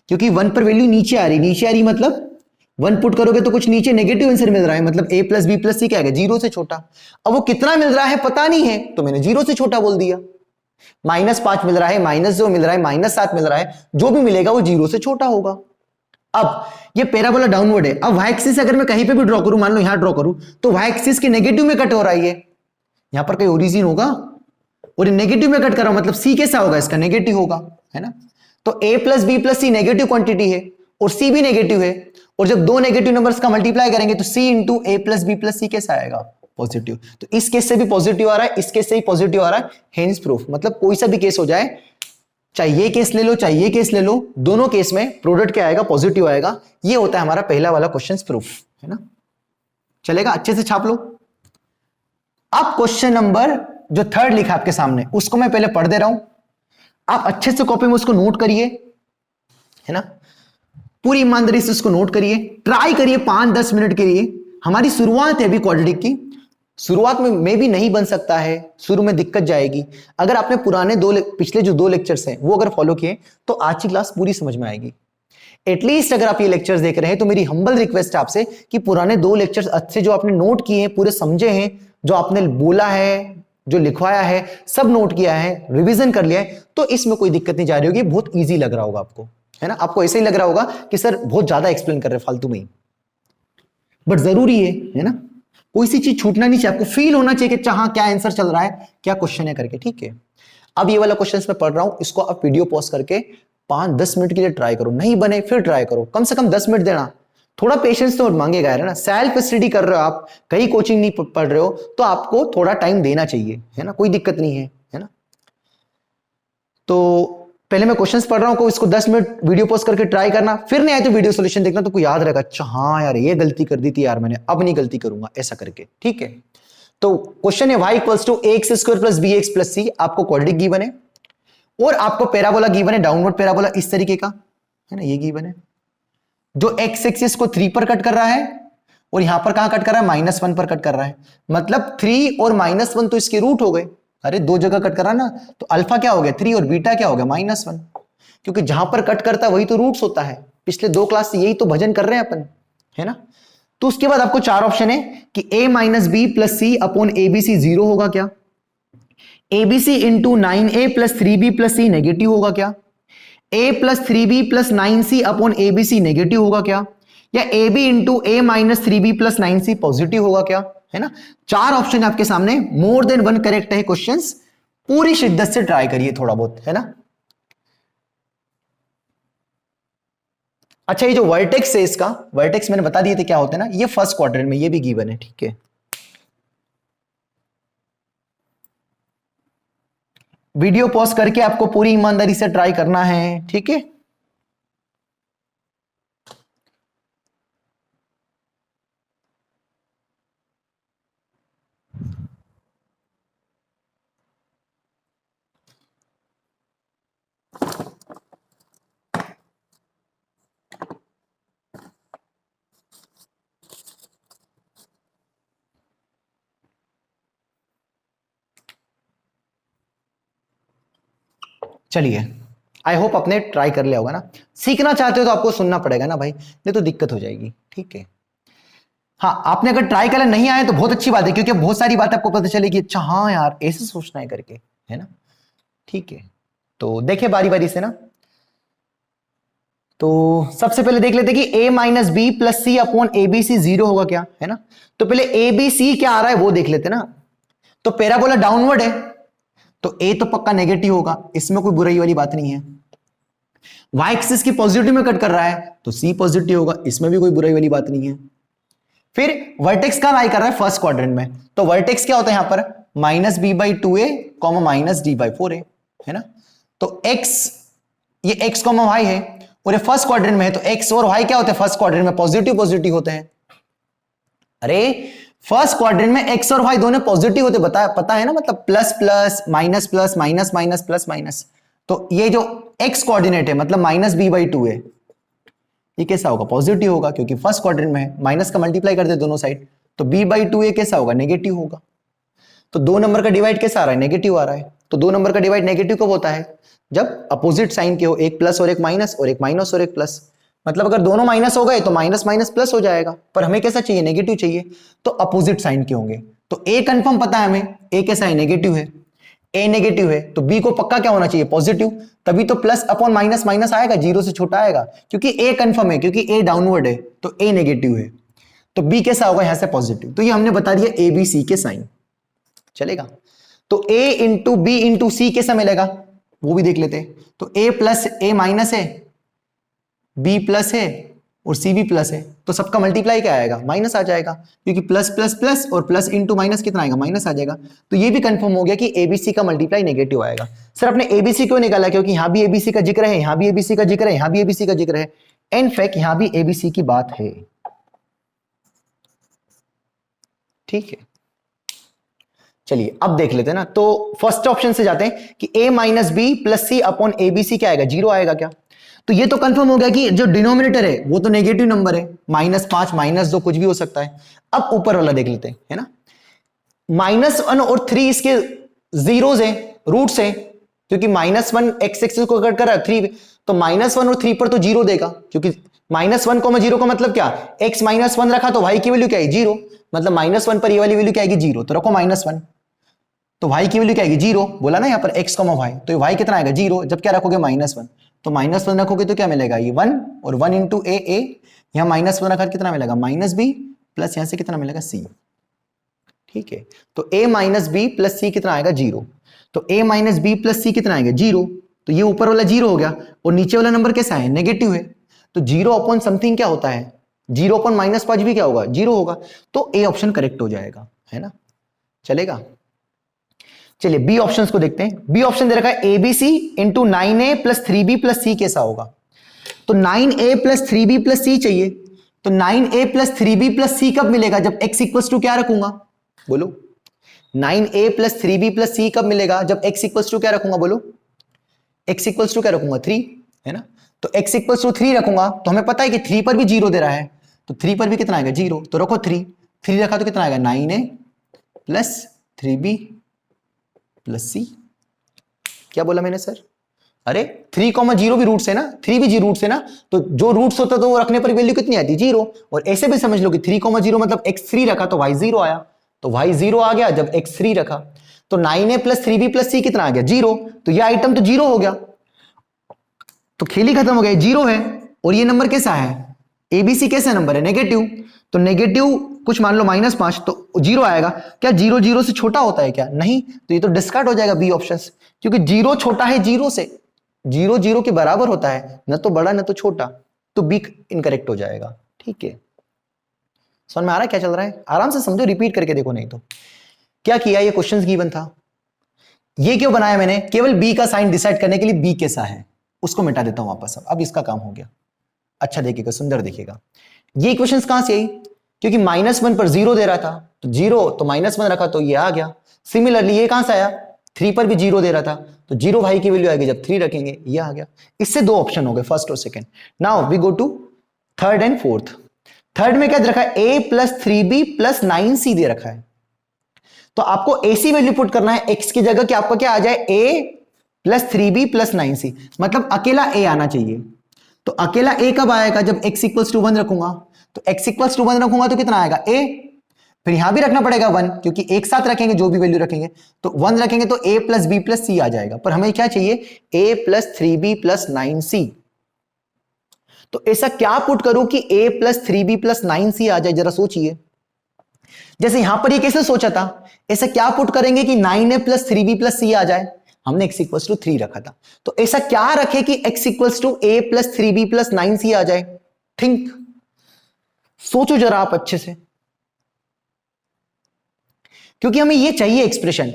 [SPEAKER 1] क्योंकि वन पर वैल्यू नीचे आ रही, नीचे आ रही मतलब वन पुट करोगे तो कुछ नीचे नेगेटिव आंसर मिल रहा है, मतलब a प्लस बी प्लस सी क्या आएगा, जीरो से छोटा। अब वो कितना मिल रहा है पता नहीं है, तो मैंने जीरो से छोटा बोल दिया। -5 मिल रहा है, -2 मिल रहा है, -7 मिल रहा है, जो भी मिलेगा वो जीरो से छोटा होगा। अब ये पैराबोला डाउनवर्ड है, अब y एक्सिस अगर मैं कहीं पे भी ड्रॉ करूं, मान लो यहां ड्रॉ करूं, तो y एक्सिस के नेगेटिव में कट हो रहा है, ये यहां पर कोई ओरिजिन होगा और नेगेटिव में कट कर रहा हूं, मतलब c कैसा होगा, इसका नेगेटिव होगा, है ना। तो a plus b plus c negative quantity है और c भी नेगेटिव है, और जब दो नेगेटिव नंबर्स का मल्टीप्लाई करेंगे तो c इंटू ए प्लस बी प्लस सी कैसा आएगा, पॉजिटिव। तो इस केस से भी पॉजिटिव आ रहा है, इस केस से ही पॉजिटिव आ रहा है, हेंस प्रूफ। मतलब कोई सा भी केस हो जाए, चाहे ये केस ले लो चाहे ये केस ले लो, दोनों केस में प्रोडक्ट क्या आएगा, पॉजिटिव आएगा। ये होता है हमारा पहला वाला क्वेश्चन प्रूफ, है ना। चलेगा, अच्छे से छाप लो। अब क्वेश्चन नंबर जो थर्ड लिखा आपके सामने, उसको मैं पहले पढ़ दे रहा हूं, आप अच्छे से कॉपी में उसको नोट करिए, है ना, पूरी ईमानदारी से उसको नोट करिए, ट्राई करिए 5-10 मिनट के लिए। हमारी शुरुआत है अभी क्वाड्रेटिक की, शुरुआत में भी नहीं बन सकता है, शुरू में दिक्कत जाएगी। अगर आपने पुराने पिछले जो 2 लेक्चर्स हैं वो अगर फॉलो किए तो आज की क्लास पूरी समझ में आएगी। एटलीस्ट अगर आप ये लेक्चर्स देख रहे हैं तो मेरी हम्बल रिक्वेस्ट है आपसे कि पुराने 2 लेक्चर्स अच्छे जो आपने नोट किए हैं, पूरे समझे हैं, जो आपने बोला है, जो लिखवाया है, सब नोट किया है, रिवीजन कर लिया है, तो इसमें कोई दिक्कत नहीं जा रही होगी, बहुत ईजी लग रहा होगा आपको, है ना। आपको ऐसे ही लग रहा होगा कि सर बहुत ज्यादा एक्सप्लेन कर रहे हैं फालतू में ही, बट जरूरी है ना। कोई सी चीज छूटना नहीं चाहिए, आपको फील होना चाहिए कि हाँ क्या आंसर चल रहा है, क्या क्वेश्चन है करके, ठीक है। अब ये वाला क्वेश्चन मैं पढ़ रहा हूं, इसको आप वीडियो पॉज करके 5-10 मिनट के लिए ट्राई करो, नहीं बने फिर ट्राई करो, कम से कम 10 मिनट देना, थोड़ा पेशेंस तो मांगेगा, है ना। सेल्फ स्टडी कर रहे हो आप, कहीं कोचिंग नहीं पढ़ रहे हो, तो आपको थोड़ा टाइम देना चाहिए, है ना, कोई दिक्कत नहीं है ना। तो पहले मैं क्वेश्चंस पढ़ रहा हूं, को इसको 10 मिनट वीडियो पॉज करके ट्राई करना, फिर नहीं आए तो वीडियो सॉल्यूशन देखना, तो कोई याद रहेगा, अच्छा हाँ यार ये गलती कर दी थी यार मैंने, अब नहीं गलती करूंगा, ऐसा करके, ठीक है। तो क्वेश्चन है y equals to ax square plus b x plus c, आपको क्वाड्रेटिक गिवन है और आपको पैराबोला गिवन है, डाउनवर्ड पैराबोला इस तरीके का, है ना, ये गिवन है, जो x एक्सिस को 3 पर कट कर रहा है और यहां पर कहां कट कर रहा है, -1 पर कट कर रहा है, मतलब 3 और -1 तो इसके रूट हो गए। अरे दो जगह कट कर रहा ना, तो अल्फा क्या हो गया 3 और बीटा क्या हो गया -1, क्योंकि जहां पर कट करता है वही तो रूट्स होता है। पिछले 2 क्लास से यही तो भजन कर रहे हैं अपन, है ना। तो उसके बाद आपको 4 ऑप्शन है कि a minus b plus c upon a b c 0 होगा क्या, a b c into 9a plus 3b plus c negative होगा क्या, a plus 3b plus 9c upon a b c negative होगा क्या, या a b into a minus 3b plus 9c positive होगा क्या, है ना। 4 ऑप्शन आपके सामने, मोर देन 1 करेक्ट है क्वेश्चंस, पूरी शिद्दत से ट्राई करिए थोड़ा बहुत, है ना। अच्छा ये जो वर्टेक्स है, इसका वर्टेक्स मैंने बता दिए थे क्या होते हैं ना, ये फर्स्ट क्वाड्रेंट में, ये भी गिवन है, ठीक है। वीडियो पॉज करके आपको पूरी ईमानदारी से ट्राई करना है, ठीक है। चलिए, आई होप आपने ट्राई कर लिया होगा ना। सीखना चाहते हो तो आपको सुनना पड़ेगा ना भाई, नहीं तो दिक्कत हो जाएगी। ठीक है, हाँ, आपने अगर ट्राई करना नहीं आए तो बहुत अच्छी बात है, क्योंकि बहुत सारी बात आपको पता चलेगी, अच्छा हाँ यार ऐसे सोचना है करके, है ना। ठीक है, तो देखिए बारी बारी से ना। तो सबसे पहले देख लेते कि a minus b plus c upon a b c zero होगा क्या, है ना। तो पहले ए बी सी क्या आ रहा है वो देख लेते ना। तो पैराबोला डाउनवर्ड है तो a तो पक्का नेगेटिव होगा, इसमें कोई बुराई वाली बात नहीं है। y एक्सिस की पॉजिटिव में कट कर रहा है तो c पॉजिटिव होगा, इसमें भी कोई बुराई वाली बात नहीं है। फिर वर्टेक्स का लाई कर रहा है फर्स्ट क्वाड्रेंट में, तो वर्टेक्स क्या होता है यहां पर minus b by two a comma minus d by four a, है ना। तो x, ये x कॉमा वाई है और ये फर्स्ट क्वाड्रेंट में है, तो x और y क्या होते हैं फर्स्ट क्वाड्रेंट में पॉजिटिव पॉजिटिव होते हैं। अरे फर्स्ट क्वाड्रेंट में x और y दोनों पॉजिटिव होते, पता है ना, मतलब plus plus minus plus minus minus plus minus. तो ये जो x कोऑर्डिनेट है मतलब माइनस बी बाई टू है, ये कैसा होगा पॉजिटिव होगा, क्योंकि फर्स्ट क्वाड्रेंट में है, माइनस का मल्टीप्लाई कर दे दोनों साइड, तो b बाई टू ए कैसा होगा नेगेटिव होगा। तो दो नंबर का डिवाइड कैसा आ रहा है नेगेटिव आ रहा है। तो दो नंबर का डिवाइड नेगेटिव कब होता है जब अपोजिट साइन के हो, एक प्लस और एक माइनस और एक माइनस और एक प्लस। मतलब अगर दोनों माइनस हो गए तो माइनस माइनस प्लस हो जाएगा, पर हमें कैसा चाहिए नेगेटिव चाहिए, तो अपोजिट साइन के होंगे। तो ए कंफर्म पता है हमें, ए कैसा है नेगेटिव है, ए नेगेटिव है तो बी को पक्का क्या होना चाहिए पॉजिटिव, तभी तो प्लस अपॉन माइनस माइनस आएगा, जीरो से छोटा आएगा, क्योंकि ए कंफर्म है, क्योंकि ए डाउनवर्ड है तो ए नेगेटिव है, तो बी कैसा होगा यहां से पॉजिटिव। तो ये हमने बता दिया ए बी सी के साइन, चलेगा। तो a इंटू बी इंटू सी कैसा मिलेगा वो भी देख लेते हैं। तो a प्लस ए माइनस है, b प्लस है और c भी प्लस है, तो सबका मल्टीप्लाई क्या आएगा माइनस आ जाएगा, क्योंकि प्लस प्लस प्लस और प्लस इंटू माइनस कितना आएगा माइनस आ जाएगा। तो ये भी कंफर्म हो गया कि एबीसी का मल्टीप्लाई नेगेटिव आएगा। सर आपने एबीसी क्यों निकाला, क्योंकि यहां भी एबीसी का जिक्र है, यहां भी एबीसी का जिक्र है, यहां भी एबीसी का जिक्र है, इनफैक्ट यहां भी एबीसी की बात है। ठीक है, चलिए अब देख लेते हैं ना। तो फर्स्ट ऑप्शन से जाते हैं कि a minus b plus c upon a b c क्या आएगा जीरो आएगा क्या। तो ये तो कंफर्म हो गया कि जो डिनोमिनेटर है वो तो नेगेटिव नंबर है, माइनस पांच माइनस दो कुछ भी हो सकता है। अब ऊपर वाला देख लेते हैं, है ना। माइनस वन और थ्री इसके जीरोस है, रूट्स है, क्योंकि माइनस वन एक्स एक्सिस को कट कर रहा है थ्री, तो माइनस वन और थ्री पर तो जीरो देगा, क्योंकि माइनस वन को जीरो का मतलब क्या, एक्स माइनस वन रखा तो वाई की वैल्यू क्या है जीरो, मतलब माइनस वन पर ये वाली वैल्यू क्या आएगी जीरो, तो रखो माइनस वन, तो y की वैल्यू क्या आएगी जीरो, बोला ना यहाँ पर x y, तो y कितना आएगा जीरो, जब क्या रखोगे माइनस वन, तो माइनस वन रखोगे तो क्या मिलेगा ये वन, और वन इंटू ए, यहाँ माइनस वन रखा कितना मिलेगा माइनस बी, प्लस यहाँ से कितना मिलेगा c। ठीक है, तो a माइनस बी प्लस सी कितना आएगा जीरो, तो a माइनस बी प्लस सी कितना आएगा जीरो, तो ये ऊपर वाला जीरो हो गया और नीचे वाला नंबर कैसा है नेगेटिव है, तो जीरो अपॉन समथिंग क्या होता है, जीरो अपॉन माइनस पांच भी क्या होगा जीरो होगा, तो ए ऑप्शन करेक्ट हो जाएगा, है ना, चलेगा। चलिए बी ऑप्शंस को देखते हैं। बी ऑप्शन दे रखा है एबीसी इंटू नाइन ए प्लस थ्री बी प्लस सी कैसा होगा, तो नाइन ए प्लस थ्री बी प्लस सी चाहिए, तो नाइन ए plus three b plus c कब मिलेगा, जब एक्स इक्वल्स टू क्या रखूंगा, बोलो नाइन ए plus three b plus c कब मिलेगा, जब एक्स इक्वल्स टू क्या रखूंगा, बोलो एक्स इक्वल्स टू क्या रखूंगा थ्री, है ना। तो एक्स इक्वल्स टू थ्री रखूंगा तो हमें पता है कि थ्री पर भी जीरो दे रहा है, तो थ्री पर भी कितना आएगा जीरो, तो रखो थ्री, थ्री रखा तो कितना आएगा नाइन ए प्लस थ्री बी प्लस सी। क्या बोला मैंने सर, अरे थ्री कॉमा जीरो भी रूट्स है ना, थ्री भी जी रूट्स है ना, तो जो रूट्स होता तो वो रखने पर वैल्यू कितनी आती जीरो, और ऐसे भी समझ लो कि थ्री कॉमा जीरो मतलब एक्स थ्री रखा तो वाई जीरो आया, तो वाई जीरो आ गया जब एक्स थ्री रखा, तो नाइन ए प्लस थ्री बी प्लस सी कितना आ गया जीरो, तो ये आइटम तो जीरो हो गया, तो खेल ही खत्म हो गया, जीरो है। और ये नंबर कैसा है एबीसी कैसा नंबर है नेगेटिव, तो नेगेटिव कुछ मान लो माइनस पांच तो जीरो आएगा, क्या जीरो जीरो से छोटा होता है क्या, नहीं, तो ये तो डिस्कार्ड हो जाएगा बी ऑप्शन, क्योंकि जीरो छोटा है जीरो से, जीरो जीरो के बराबर होता है, न तो बड़ा न तो छोटा, तो बी इनकरेक्ट हो जाएगा। ठीक है, समझ में आ रहा है क्या चल रहा है, आराम से समझो, रिपीट करके देखो, नहीं तो क्या किया, ये क्वेश्चन गिवन था, ये क्यों बनाया मैंने, केवल बी का साइन डिसाइड करने के लिए, बी कैसा है उसको मिटा देता हूं वापस, अब इसका काम हो गया। अच्छा देखिएगा, सुंदर देखिएगा, ये इक्वेशन कहां से आई, क्योंकि माइनस वन पर जीरो दे रहा था, तो जीरो तो माइनस वन रखा तो ये आ गया, सिमिलरली ये कहां से आया, थ्री पर भी जीरो दे रहा था, तो जीरो भाई की वैल्यू आएगी जब थ्री रखेंगे, ये आ गया। इससे दो ऑप्शन हो गए, फर्स्ट और second. Now we go to third and fourth. Third में क्या दे रखा है, a plus three b plus nine c दे रखा है, तो आपको एसी वैल्यू पुट करना है एक्स की जगह कि आपका क्या आ जाए, ए प्लस 3b प्लस 9c, मतलब अकेला a आना चाहिए। तो अकेला a कब आएगा? जब x इक्वल्स टू 1 रखूंगा। तो x इक्वल्स टू 1 रखूंगा तो कितना आएगा? a। फिर यहां भी रखना पड़ेगा 1, क्योंकि एक साथ रखेंगे जो भी वैल्यू रखेंगे, तो 1 रखेंगे तो a plus b plus c आ जाएगा। पर हमें क्या चाहिए? a plus 3b plus 9c। तो ऐसा क्या पुट करूं कि a plus 3b plus 9c आ जाए? जरा सोचिए। जैसे यहां पर ये कैसे सोचा था, ऐसा क्या पुट करेंगे कि 9a plus 3b plus c आ जाए? हमने x इक्वल्स टू 3 रखा था, तो ऐसा क्या रखे कि x equals to a plus 3b plus 9c आ जाए? थिंक, सोचो जरा आप अच्छे से, क्योंकि हमें ये चाहिए एक्सप्रेशन।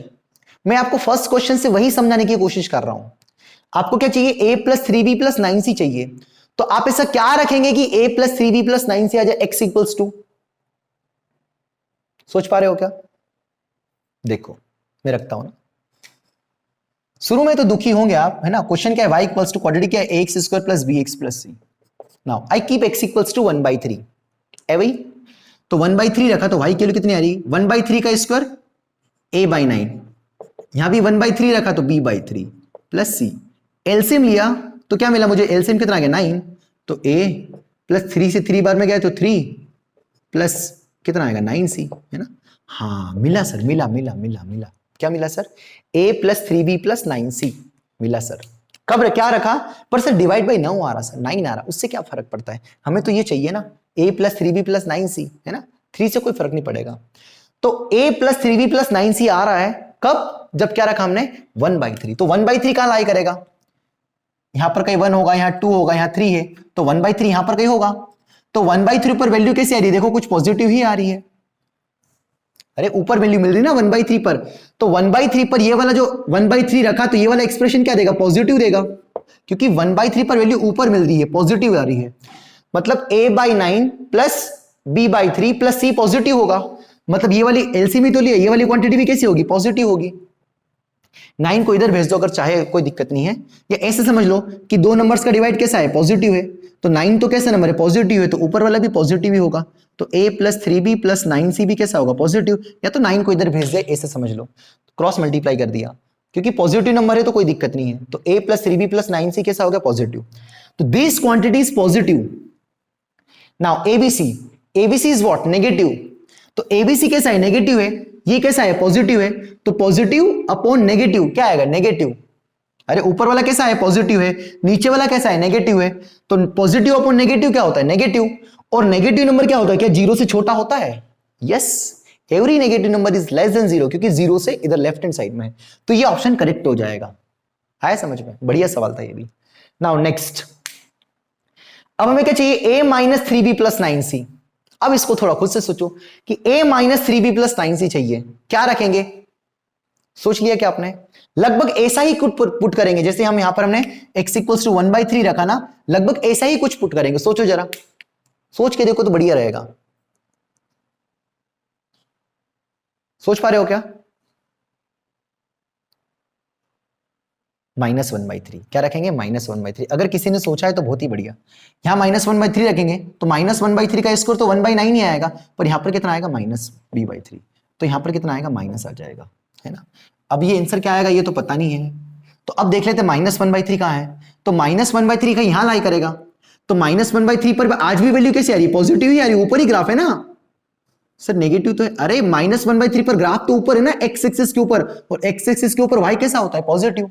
[SPEAKER 1] मैं आपको फर्स्ट क्वेश्चन से वही समझाने की कोशिश कर रहा हूं। आपको क्या चाहिए? a plus 3b plus 9c चाहिए। तो आप ऐसा क्या रखेंगे कि a plus 3b plus 9c आ जाए x इक्वल्स टू? सोच पा रहे हो क्या? देखो मैं रखता हूं ना, शुरू में तो दुखी होंगे आप, है ना। क्वेश्चन क्या है? y इक्वल्स टू क्वाड्रेटिक क्या है? ax square plus bx plus c। Now I keep x equals to 1/3 है भाई। तो 1/3 रखा तो y की वैल्यू कितनी आ रही? 1/3 का स्क्वायर a/9। यहां भी 1/3 रखा तो b/3 प्लस c। एलसीएम लिया तो क्या मिला मुझे? एलसीएम कितना आ गया? 9। तो a प्लस 3 से 3 बार में गया तो 3 प्लस कितना आएगा? 9c, है ना। हाँ मिला सर, मिला मिला मिला मिला। क्या मिला sir? a plus 3b plus 9c मिला सर। कब क्या रखा? पर सर डिवाइड बाई 9 आ रहा सर, 9 आ रहा, उससे क्या फर्क पड़ता है? हमें तो ये चाहिए ना, a plus 3b plus 9c, है ना। 3 से कोई फर्क नहीं पड़ेगा। तो a plus 3b plus 9c आ रहा है कब? जब क्या रखा हमने? 1/3। तो 1/3 कहां लाई करेगा? यहां पर कहीं 1 होगा, यहां 2 होगा, यहां 3 है, तो 1/3 यहां पर कहीं होगा। तो 1/3 पर वैल्यू कैसी आ रही है? देखो कुछ पॉजिटिव ही आ रही है। अरे ऊपर वैल्यू मिल रही है ना 1/3 पर, तो 1/3 पर ये वाला जो 1/3 रखा तो ये वाला एक्सप्रेशन क्या देगा? पॉजिटिव देगा, क्योंकि 1/3 पर वैल्यू ऊपर मिल रही है, पॉजिटिव आ रही है। मतलब a/9 plus b/3 plus c positive होगा। मतलब ये वाली एलसीएम ही तो लिया, ये वाली क्वांटिटी भी कैसी होगी? पॉजिटिव होगी। 9 को इधर भेज दो अगर चाहे, कोई दिक्कत नहीं है। या ऐसे समझ लो कि दो नंबर्स का डिवाइड कैसा है? पॉजिटिव है। तो 9 तो कैसा नंबर है? पॉजिटिव है, तो ऊपर वाला भी पॉजिटिव ही होगा। तो a plus 3b plus 9c भी कैसा होगा? पॉजिटिव। या तो 9 को इधर भेज दे, ऐसे समझ लो, क्रॉस मल्टीप्लाई कर दिया, क्योंकि पॉजिटिव नंबर है तो कोई दिक्कत नहीं है। तो a plus 3b plus 9c कैसा हो गया? पॉजिटिव। तो this quantity is positive. Now ABC, ABC is what? Negative. तो एबीसी कैसा है? नेगेटिव है। ये कैसा है? पॉजिटिव है। तो पॉजिटिव अपॉन नेगेटिव क्या आएगा? नेगेटिव। अरे ऊपर वाला कैसा है? पॉजिटिव है। नीचे वाला कैसा है? नेगेटिव है। तो पॉजिटिव अपॉन नेगेटिव क्या होता है? नेगेटिव। और नेगेटिव नंबर क्या होता है? क्या जीरो से छोटा होता है? Yes, every negative number is less than zero, क्योंकि जीरो से इधर लेफ्ट हैंड साइड में है। तो ये ऑप्शन करेक्ट हो जाएगा। आया समझ में? बढ़िया सवाल था ये भी। नाउ नेक्स्ट, अब हमें क्या चाहिए? a minus 3b plus 9c। अब इसको थोड़ा खुद से सोचो कि a minus 3b plus 9c चाहिए, क्या रखेंगे? सोच लिया क्या आपने? लगभग ऐसा ही कुछ पुट करेंगे जैसे हम यहां पर हमने x इक्वल्स टू 1/3 रखा ना, लगभग ऐसा ही कुछ पुट करेंगे। सोचो जरा, सोच के देखो तो बढ़िया रहेगा। सोच पा रहे हो क्या? -1/3 क्या रखेंगे? -1/3। अगर किसी ने सोचा है तो बहुत ही बढ़िया। यहां -1/3 रखेंगे तो -1/3 का स्क्वायर तो 1/9 ही आएगा, पर यहां पर कितना आएगा? -b/3। तो यहां पर कितना आएगा? माइनस आ जाएगा, है ना। अब ये आंसर क्या आएगा ये तो पता नहीं है, तो अब देख लेते हैं -1/3 कहां है। तो -1/3 का यहां लाई करेगा, तो -1/3 पर आज भी वैल्यू कैसी आ रही है? पॉजिटिव ही आ रही है। ऊपर ही ग्राफ है ना सर, नेगेटिव तो है। अरे -1/3 पर ग्राफ तो ऊपर है ना, एक्स एक्सिस के ऊपर, और एक्स एक्सिस के ऊपर वाई कैसा होता है? पॉजिटिव।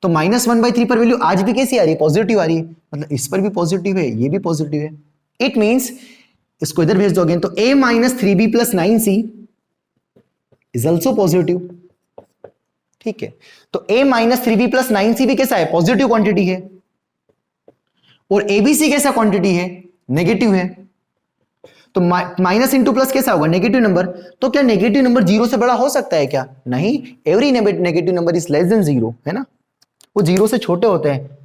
[SPEAKER 1] तो -1/3 पर वैल्यू आज भी कैसी आ रही है? पॉजिटिव आ रही है। मतलब इस पर भी पॉजिटिव है, ये भी पॉजिटिव है। इट मींस इसको इधर भेज दो अगेन, तो a minus 3b plus 9c is also positive. ठीक है, तो a minus 3b plus 9c भी कैसा है? पॉजिटिव क्वांटिटी है। और abc कैसा क्वांटिटी है? नेगेटिव है। तो माइनस इंटू प्लस कैसा होगा? Negative number. तो क्या नेगेटिव नंबर जीरो से बड़ा हो सकता है क्या? नहीं, every negative number is less than zero, है ना। वो जीरो से छोटे होते हैं,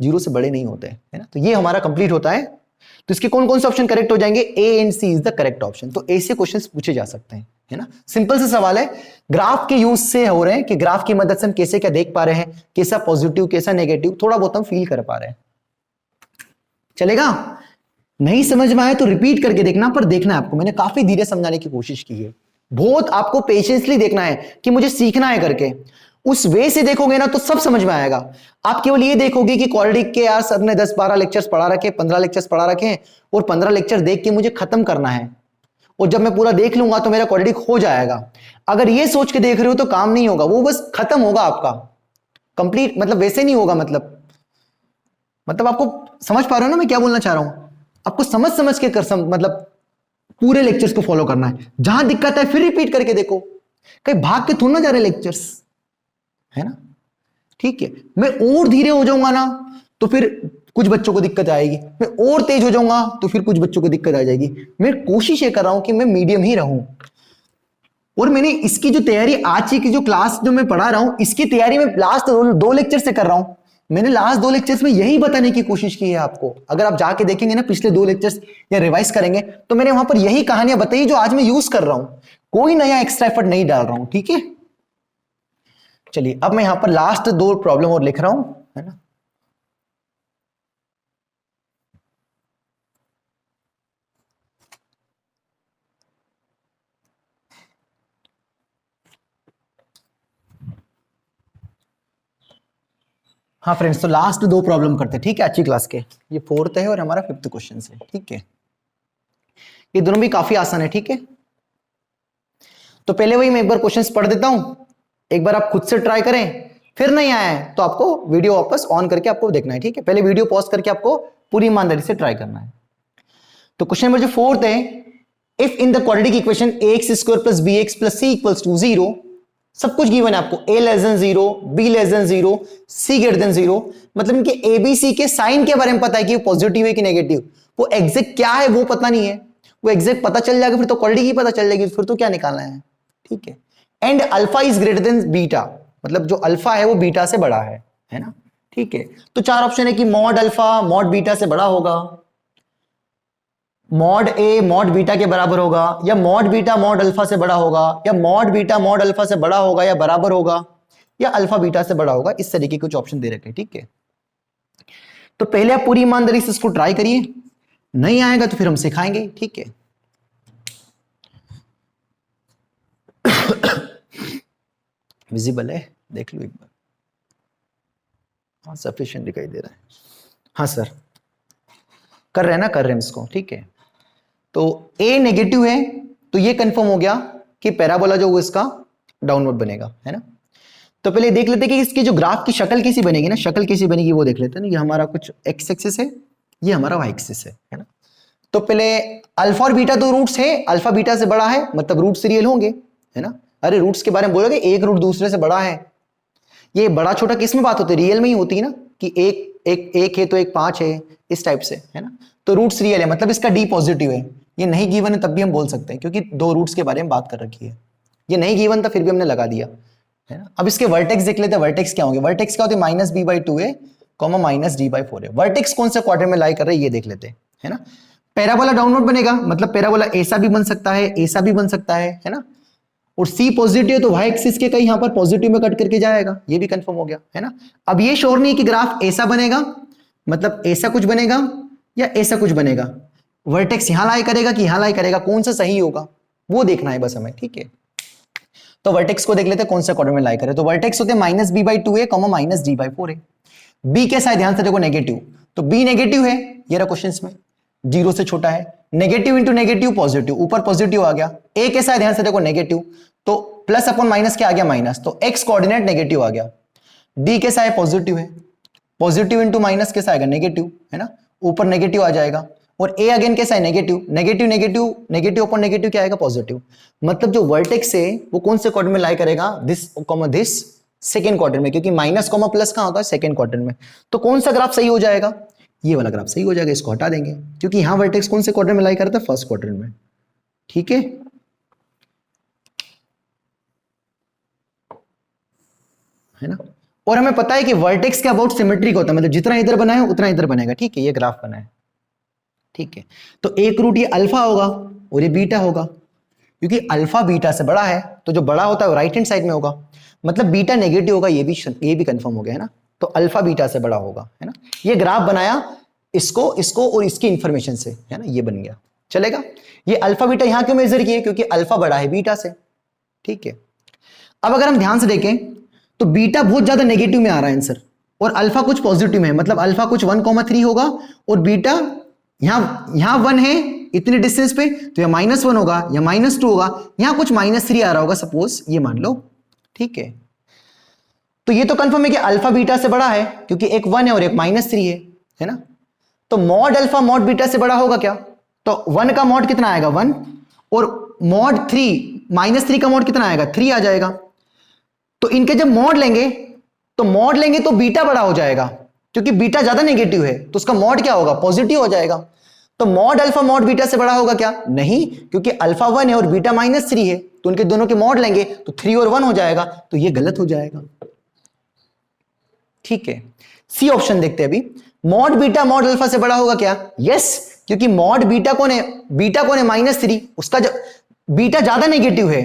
[SPEAKER 1] जीरो से बड़े नहीं होते हैं, है ना। तो ये हमारा कंप्लीट होता है। तो इसके कौन कौन से ऑप्शन करेक्ट हो जाएंगे? A and c is the correct option. तो ऐसे क्वेश्चंस पूछे जा सकते हैं, है ना। सिंपल सा सवाल है, ग्राफ के यूज से हो रहे हैं कि ग्राफ की मदद से हम कैसे क्या देख पा रहे हैं, कैसा पॉजिटिव कैसा नेगेटिव, थोड़ा बहुत हम फील कर पा रहे हैं। चलेगा? नहीं समझ में आया तो रिपीट करके देखना, पर देखना है आपको, मैंने काफी धीरे समझाने की कोशिश की है। बहुत आपको पेशेंसली देखना है कि मुझे सीखना है करके। उस वे से देखोगे ना तो सब समझ में आएगा। आप केवल ये देखोगे कि क्वाड्रेटिक के यार सर ने 10-12 लेक्चर्स पढ़ा रखे, 15 लेक्चर्स पढ़ा रखे हैं और 15 लेक्चर देख के मुझे खत्म करना है और जब मैं पूरा देख लूंगा तो मेरा क्वाड्रेटिक हो जाएगा। अगर ये सोच के देख रहे हो तो काम नहीं होगा, वो बस खत्म होगा आपका कंप्लीट, मतलब वैसे नहीं होगा। मतलब आपको समझ पा रहे हो ना मैं क्या बोलना चाह रहा हूं? आपको समझ समझ के मतलब पूरे लेक्चर्स को फॉलो करना है। जहां दिक्कत है फिर रिपीट करके देखो, कहीं भाग के थोड़ा ना जा रहे लेक्चर्स, है ना? ठीक है, मैं और धीरे हो जाऊंगा ना तो फिर कुछ बच्चों को दिक्कत आएगी, मैं और तेज हो जाऊंगा तो फिर कुछ बच्चों को दिक्कत आ जाएगी। मैं कोशिश ये कर रहा हूं कि मैं मीडियम ही रहूं। और मैंने इसकी जो तैयारी आज की जो क्लास जो मैं पढ़ा रहा हूं, इसकी तैयारी मैं लास्ट 2 लेक्चर से कर रहा हूं। मैंने लास्ट 2 लेक्चर्स में यही बताने की कोशिश की है आपको। अगर आप जाके देखेंगे ना पिछले 2 लेक्चर्स या रिवाइज करेंगे तो मैंने वहां पर यही कहानियां बताई जो आज मैं यूज कर रहा हूं। कोई नया एक्स्ट्रा एफर्ट नहीं डाल रहा हूं, ठीक है? चलिए अब मैं यहां पर लास्ट 2 प्रॉब्लम और लिख रहा हूं, है ना? हाँ फ्रेंड्स, तो लास्ट 2 प्रॉब्लम करते हैं, ठीक है? अच्छी क्लास के, ये 4th है और हमारा 5th क्वेश्चन है, ठीक है? ये दोनों भी काफी आसान है, ठीक है? तो पहले वही मैं एक बार क्वेश्चंस पढ़ देता हूं, एक बार आप खुद से ट्राई करें, फिर नहीं आया है तो आपको वीडियो वापस ऑन करके आपको देखना है, ठीक है? पहले वीडियो पॉज करके आपको पूरी ईमानदारी से ट्राई करना है। तो क्वेश्चन नंबर जो 4th है, if in the quadratic equation ax square plus bx plus c equals to 0, सब कुछ गिवन है आपको, a less than 0, b less than 0, c greater than 0, मतलब इनके abc के साइन के बारे में पता है कि वो पॉजिटिव है कि नेगेटिव, वो एग्जैक्ट क्या है वो पता नहीं है। वो एग्जैक्ट पता चल जाएगा फिर तो क्वाड्रेटिक ही पता चल जाएगी, फिर तो क्या निकालना है, ठीक है? And alpha is greater then beta, मतलब जो अल्फा है वो बीटा से बड़ा है ना? ठीक है, तो 4 ऑप्शन है कि मॉड अल्फा मॉड बीटा से बड़ा होगा, मॉड ए मॉड बीटा के बराबर होगा, या मॉड बीटा मॉड अल्फा से बड़ा होगा, या मॉड बीटा मॉड अल्फा से बड़ा होगा या बराबर होगा, या अल्फा बीटा से बड़ा होगा। इस तरीके के कुछ ऑप्शन दे रखे हैं, ठीक है? तो पहले आप पूरी ईमानदारी से इसको ट्राई करिए, नहीं आएगा तो फिर हम सिखाएंगे, ठीक है? विजिबल है, देख लो एक बार। हाँ सफिशिएंट दिखाई दे रहा है। हाँ सर कर रहे हैं ना, कर रहे हैं इसको, ठीक है? तो ए नेगेटिव है तो ये कंफर्म हो गया कि पैराबोला जो वो इसका डाउनवर्ड बनेगा, है ना? तो पहले देख लेते हैं कि इसकी जो ग्राफ की शक्ल कैसी बनेगी ना, शक्ल कैसी बनेगी वो देख लेते हैं ना। ये हमारा कुछ एक्स एक्सिस है, ये हमारा वाई एक्सिस है ना? तो पहले अल्फा और बीटा 2 रूट्स है, अल्फा बीटा से बड़ा है मतलब रूट्स रियल होंगे, है ना? अरे रूट्स के बारे में बोलोगे, एक रूट दूसरे से बड़ा है, ये बड़ा छोटा किस में बात होती है? रियल में ही होती है ना, कि एक है तो एक 5 है, इस टाइप से, है ना? तो रूट्स रियल है मतलब इसका डी पॉजिटिव है। ये नहीं गिवन है तब भी हम बोल सकते हैं क्योंकि 2 रूट्स के बारे में बात कर रखी है। ये नहीं गिवन था फिर भी हमने लगा दिया, है ना? अब इसके वर्टेक्स देख लेते हैं, वर्टेक्स क्या होंगे? वर्टेक्स क्या होते हैं? -b/2 है कॉमा -d/4 है। वर्टेक्स कौन से क्वाड्रेंट में लाई कर रहे हैं ये देख लेते हैं, है ना? पैराबोला डाउनवर्ड बनेगा मतलब पैराबोला ऐसा भी बन सकता है, ऐसा भी बन सकता है ना? और C पॉजिटिव है तो y एक्सिस के कहीं यहां पर पॉजिटिव में कट करके जाएगा, ये भी कंफर्म हो गया, है ना? अब ये श्योर नहीं कि ग्राफ ऐसा बनेगा मतलब ऐसा कुछ बनेगा या ऐसा कुछ बनेगा, वर्टेक्स यहां लाई करेगा कि यहां लाई करेगा, कौन सा सही होगा वो देखना है बस हमें, ठीक है? तो वर्टेक्स को देख लेते हैं कौन सा क्वाड्रेंट में लाई करे। तो वर्टेक्स होते हैं -b/2 है -d/4 है। b कैसा है ध्यान से देखो, नेगेटिव, तो b नेगेटिव है, ये रहा क्वेश्चंस में, 0 से छोटा है, नेगेटिव इंटू नेगेटिव पॉजिटिव, ऊपर पॉजिटिव आ गया। a कैसा है ध्यान से देखो, नेगेटिव, तो प्लस अपॉन माइनस क्या आ गया? माइनस, तो x कोऑर्डिनेट नेगेटिव आ गया। d कैसा है? पॉजिटिव है, पॉजिटिव इंटू माइनस कैसा आएगा? नेगेटिव, है ना? ऊपर नेगेटिव आ जाएगा। और a अगेन कैसा है? Negative, negative negative negative upon negative क्या आएगा? पॉजिटिव। मतलब जो वर्टेक्स है वो कौन से क्वाड्रेंट में लाई करेगा? This comma this, second quadrant में, क्योंकि माइनस कॉमा प्लस कहां होता है? सेकंड क्वाड्रेंट में। तो कौन सा ग्राफ सही हो जाएगा? ये वाला ग्राफ सही हो जाएगा, इसको हटा देंगे क्योंकि यहां वर्टेक्स कौन से क्वाड्रेंट में लाई करता है? फर्स्ट क्वाड्रेंट में, ठीक है ना? और हमें पता है कि वर्टेक्स के अबाउट सिमेट्रिक होता है, मतलब जितना इधर बना है उतना इधर बनेगा, ठीक है? ये ग्राफ बना है, ठीक है? तो एक रूट ये अल्फा होगा और ये बीटा होगा, क्योंकि अल्फा बीटा से बड़ा है तो जो बड़ा होता है वो राइट हैंड साइड में होगा, मतलब बीटा नेगेटिव होगा, ये भी कंफर्म हो गया, है ना? तो अल्फा बीटा से बड़ा होगा, है ना? ये ग्राफ बनाया इसको और इसकी इंफॉर्मेशन से, है ना? ये बन गया, चलेगा? ये अल्फा बीटा यहां क्यों मेजर किए? क्योंकि अल्फा बड़ा है बीटा से, ठीक है? अब अगर हम ध्यान से देखें तो बीटा बहुत ज्यादा नेगेटिव में आ रहा है आंसर, और अल्फा कुछ पॉजिटिव में है, मतलब अल्फा कुछ 1,3 होगा और बीटा यहां 1 है इतने डिस्टेंस पे, तो यह -1 होगा या -2 होगा, यहां कुछ -3 आ रहा होगा सपोज, ये मान लो, ठीक है। तो ये तो कंफर्म है कि अल्फा बीटा से बड़ा है, क्योंकि एक 1 है और एक -3 है ना। तो मॉड अल्फा मॉड बीटा से बड़ा होगा क्या? तो 1 का मॉड कितना आएगा 1, और मॉड 3 -3 का मॉड कितना आएगा 3 आ जाएगा। तो इनके जब मॉड लेंगे तो बीटा बड़ा हो जाएगा, क्योंकि बीटा ज्यादा नेगेटिव है, तो उसका मॉड क्या होगा पॉजिटिव हो जाएगा। तो मॉड अल्फा मॉड बीटा से बड़ा होगा क्या? नहीं, क्योंकि अल्फा 1 है और बीटा -3 है, तो उनके दोनों के मॉड लेंगे तो 3 और 1 हो जाएगा, तो ये गलत हो जाएगा, ठीक है। सी ऑप्शन देखते हैं अभी, मॉड बीटा मॉड अल्फा से बड़ा होगा क्या? यस, क्योंकि मॉड बीटा कौन है -3, उसका बीटा ज्यादा नेगेटिव है,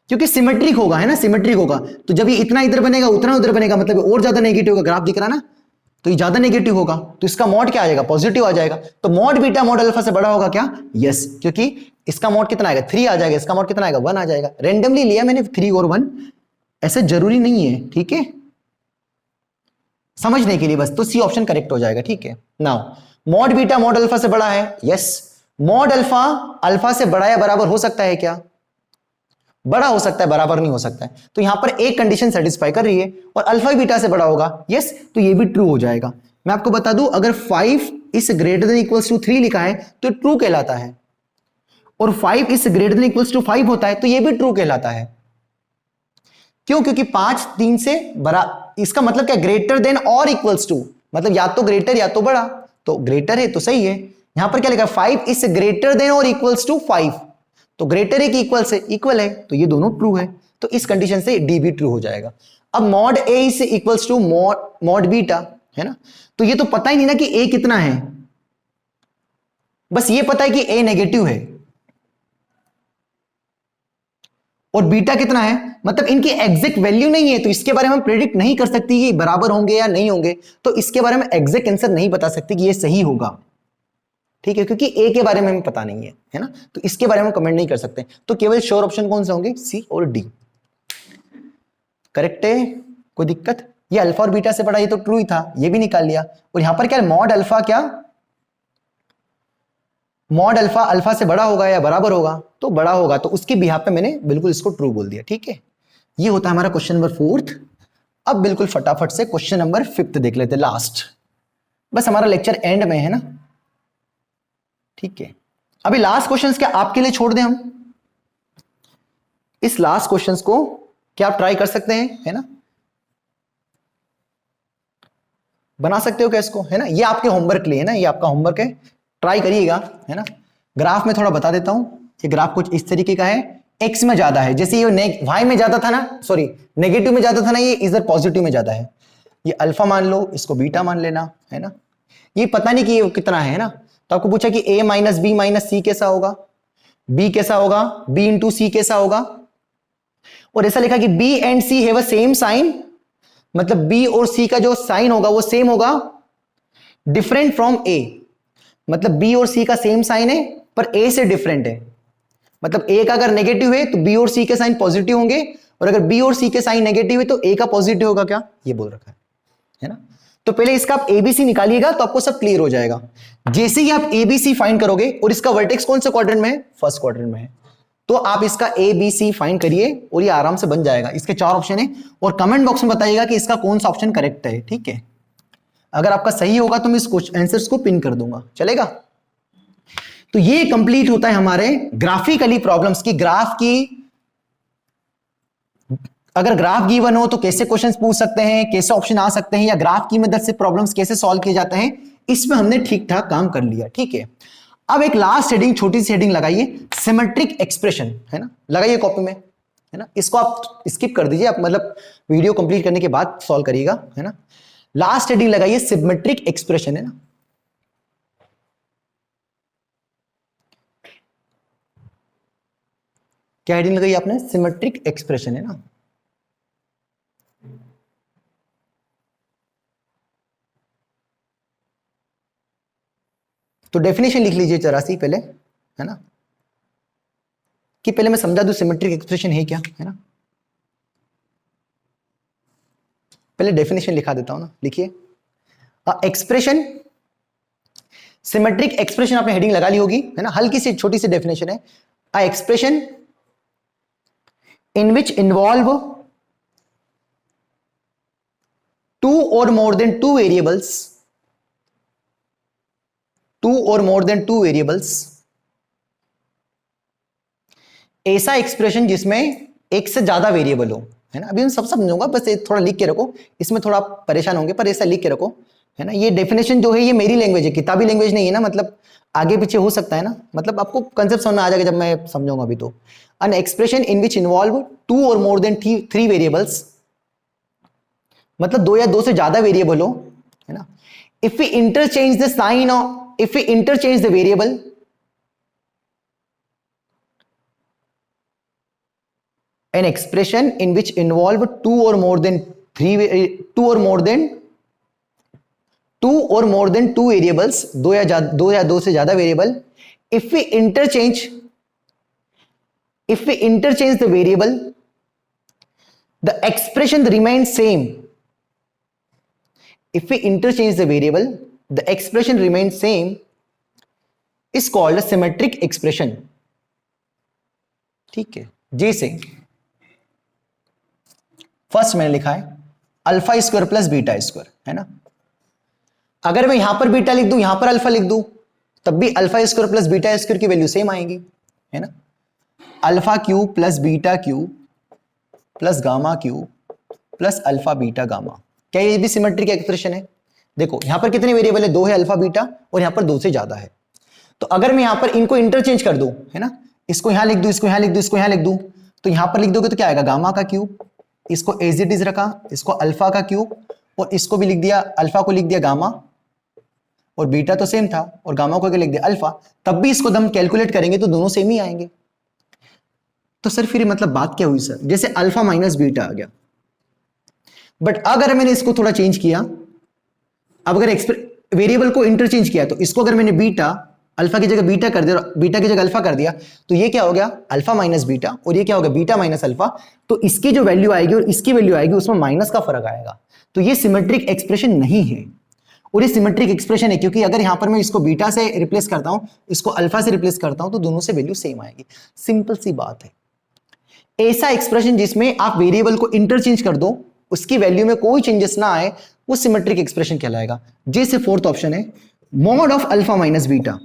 [SPEAKER 1] क्योंकि सिमेट्रिक होगा, है ना, सिमेट्रिक होगा। तो जब ये इतना इधर बनेगा उतना उधर बनेगा, मतलब और ज्यादा नेगेटिव होगा, ग्राफ दिख रहा ना, तो ये ज्यादा नेगेटिव होगा, तो इसका मॉड क्या आ जाएगा पॉजिटिव आ जाएगा। तो मॉड बीटा मॉड अल्फा से बड़ा होगा क्या? यस, क्योंकि इसका मॉड कितना आएगा 3 आ जाएगा, इसका मॉड कितना आएगा 1 आ जाएगा। रेंडमली लिया मैंने 3 और 1, ऐसे जरूरी नहीं है, ठीक है, समझने के लिए बस। तो सी ऑप्शन करेक्ट हो जाएगा, ठीक है। Now mod beta mod alpha से बड़ा है, यस। मॉड अल्फा अल्फा से बड़ा या बराबर हो सकता है क्या? बड़ा हो सकता है, बराबर नहीं हो सकता है। तो यहां पर एक कंडीशन सेटिस्फाई कर रही है, और अल्फा बीटा से बड़ा होगा, यस, तो ये भी ट्रू हो जाएगा। मैं आपको बता दूं, अगर 5 is greater than equals to 3 लिखा है तो ट्रू कहलाता है, और 5 is greater than equals to 5 होता है तो ये भी ट्रू कहलाता है। क्यों? क्योंकि 5 3 से बड़ा, इसका मतलब क्या, ग्रेटर देन और इक्वल्स टू, मतलब या तो ग्रेटर या तो बड़ा, तो ग्रेटर है तो सही है। यहां पर क्या लिखा है 5 इज ग्रेटर देन और इक्वल्स टू 5, तो ग्रेटर है कि इक्वल से, इक्वल है, तो ये दोनों ट्रू है, तो इस कंडीशन से डी भी ट्रू हो जाएगा। अब mod a is equals to mod beta, है ना, तो ये तो पता ही नहीं ना कि ए कितना है, बस ये पता है कि ए नेगेटिव है और बीटा कितना है, मतलब इनकी एग्जैक्ट वैल्यू नहीं है, तो इसके बारे में हम प्रेडिक्ट नहीं कर सकती कि बराबर होंगे या नहीं होंगे, तो इसके बारे में एग्जैक्ट आंसर नहीं बता सकती कि ये सही होगा, ठीक है, क्योंकि ए के बारे में हमें पता नहीं है ना, तो इसके बारे में कमेंट नहीं कर सकते। तो केवल श्योर ऑप्शन कौन से होंगे, सी और डी करेक्ट है, कोई दिक्कत? ये अल्फा और बीटा से बड़ा, ये तो ट्रू ही था, ये भी निकाल लिया। और यहां पर क्या मॉड अल्फा, क्या मॉड अल्फा अल्फा से बड़ा होगा या बराबर होगा, तो बड़ा होगा, तो उसके बिहाफ पे मैंने बिल्कुल इसको ट्रू बोल दिया, ठीक है। ये होता है हमारा क्वेश्चन नंबर 4। अब बिल्कुल फटाफट से क्वेश्चन नंबर 5 देख लेते, लास्ट, बस हमारा लेक्चर एंड में है ना, ठीक है। अभी लास्ट क्वेश्चंस क्या आपके लिए छोड़ दें हम, इस लास्ट क्वेश्चंस को क्या आप ट्राई कर सकते हैं, है ना, बना सकते हो क्या इसको, है ना, ये आपके होमवर्क के लिए है ना, ये आपका होमवर्क है, ट्राई करिएगा, है ना। ग्राफ में थोड़ा बता देता हूं, ये ग्राफ कुछ इस तरीके का है, एक्स में ज्यादा है, जैसे ये वाई में ज्यादा था ना, सॉरी नेगेटिव में ज्यादा था ना, ये इधर पॉजिटिव में ज्यादा है। ये अल्फा मान लो, इसको बीटा मान लेना, है ना। ये पता नहीं कि ये कितना है ना, तो आपको पूछा कि a माइनस बी माइनस सी कैसा होगा, b कैसा होगा, b इंटू सी कैसा होगा, और ऐसा लिखा कि b and c have a same sign, मतलब b और c का जो साइन होगा वो सेम होगा, डिफरेंट फ्रॉम a, मतलब b और c का सेम साइन है पर a से डिफरेंट है, मतलब a का अगर नेगेटिव है तो b और c के साइन पॉजिटिव होंगे, और अगर b और c के साइन नेगेटिव है तो a का पॉजिटिव होगा, क्या ये बोल रखा है ना। तो पहले इसका आप एबीसी निकालिएगा तो आपको सब क्लियर हो जाएगा। जैसे ही आप एबीसी फाइंड करोगे, और इसका वर्टेक्स कौन से क्वाड्रेंट में है, फर्स्ट क्वाड्रेंट में है, तो आप इसका एबीसी फाइंड करिए और ये आराम से बन जाएगा। इसके 4 ऑप्शन है, और कमेंट बॉक्स में बताइएगा कि इसका कौन सा ऑप्शन करेक्ट है, ठीक है। अगर आपका सही होगा तो मैं इस आंसर्स को पिन कर दूंगा, चलेगा। तो ये कंप्लीट होता है हमारे ग्राफिकली प्रॉब्लम्स की, ग्राफ की, अगर ग्राफ गिवन हो तो कैसे क्वेश्चंस पूछ सकते हैं, कैसे ऑप्शन आ सकते हैं, या ग्राफ की मदद से प्रॉब्लम्स कैसे सॉल्व किए जाते हैं, इसमें हमने ठीक ठाक काम कर लिया, ठीक है। अब एक लास्ट हेडिंग, छोटी सी हेडिंग लगाइए, सिमेट्रिक एक्सप्रेशन, है ना, लगाइए कॉपी में, है ना। इसको आप स्किप कर दीजिए, आप मतलब वीडियो कंप्लीट करने के बाद सॉल्व करिएगा, है ना। लास्ट हेडिंग लगाइए सिमेट्रिक एक्सप्रेशन, है ना। क्या हेडिंग लगाई आपने, सिमेट्रिक एक्सप्रेशन, है ना। तो डेफिनेशन लिख लीजिए जरा सी पहले, है ना, कि पहले मैं समझा दूं सिमेट्रिक एक्सप्रेशन है क्या, है ना। पहले डेफिनेशन लिखा देता हूं ना, लिखिए। एक्सप्रेशन, सिमेट्रिक एक्सप्रेशन आपने हेडिंग लगा ली होगी, है ना। हल्की सी छोटी सी डेफिनेशन है, a expression in which involve two और मोर देन टू वेरिएबल्स, ऐसा एक्सप्रेशन जिसमें एक से ज्यादा वेरिएबल हो, है ना। अभी हम सब समझूंगा, बस थोड़ा लिख के रखो, इसमें थोड़ा परेशान होंगे पर ऐसा लिख के रखो, है ना। ये डेफिनेशन जो है ये मेरी लैंग्वेज है, किताबी लैंग्वेज नहीं है ना, मतलब आगे पीछे हो सकता है ना, मतलब आपको कंसेप्ट समझ में आ जाएगा जब मैं समझाऊंगा। अभी तो an expression in which involve two और मोर देन थ्री वेरिएबल्स, मतलब दो या दो से ज्यादा वेरिएबल हो, है ना। If we interchange the sign और if we interchange the variable, an expression in which involve two or more than two variables, दो या दो से ज्यादा variable, if we interchange the variable, the expression remains same. If we interchange the variable, the expression remains same, is called a symmetric expression. ठीक है। जैसे first मैंने लिखा है alpha square plus beta square, है ना। अगर मैं यहां पर बीटा लिख दूं, यहां पर अल्फा लिख दूं, तब भी alpha square plus beta square की वैल्यू सेम आएगी, है ना। Alpha cube plus beta cube plus gamma cube plus alpha beta gamma, क्या ये भी सिमेट्रिक एक्सप्रेशन है? देखो यहां पर कितने वेरिएबल है, दो है अल्फा बीटा, और यहां पर दो से ज्यादा है। तो अगर मैं यहां पर इनको इंटरचेंज कर दूं, है ना, इसको यहां लिख दूं, इसको यहां लिख दूं, इसको यहां लिख दूं, तो यहां पर लिख दोगे तो क्या आएगा, गामा का क्यूब, इसको एज इट इज रखा, इसको अल्फा का क्यूब, और इसको भी लिख दिया, अल्फा को लिख दिया गामा, और बीटा तो सेम था और गामा को लिख दिया अल्फा, तब भी इसको हम कैलकुलेट करेंगे तो दोनों सेम ही आएंगे। तो सर फिर मतलब बात क्या हुई सर, जैसे अल्फा माइनस बीटा आ गया, बट अगर मैंने इसको थोड़ा चेंज किया, अब अगर वेरिएबल को इंटरचेंज किया, तो इसको अगर मैंने बीटा अल्फा की जगह बीटा कर दिया, बीटा की जगह अल्फा कर दिया, तो ये क्या हो गया, अल्फा माइनस बीटा, और ये क्या हो गया, बीटा माइनस अल्फा। तो इसकी जो वैल्यू आएगी और इसकी वैल्यू आएगी, उसमें माइनस का फर्क आएगा। तो ये सिमेट्रिक एक्सप्रेशन नहीं है, और ये सिमेट्रिक एक्सप्रेशन है क्योंकि अगर यहां पर मैं इसको बीटा से रिप्लेस करता हूं, इसको अल्फा से रिप्लेस करता हूं, तो दोनों से वैल्यू सेम आएगी। सिंपल सी बात है। ऐसा एक्सप्रेशन जिसमें आप वेरिएबल को इंटरचेंज कर दो, उसकी वैल्यू में कोई चेंजेस ना आए, वो सिमेट्रिक एक्सप्रेशन कहलाएगा। जैसे फोर्थ ऑप्शन है mod of alpha minus beta,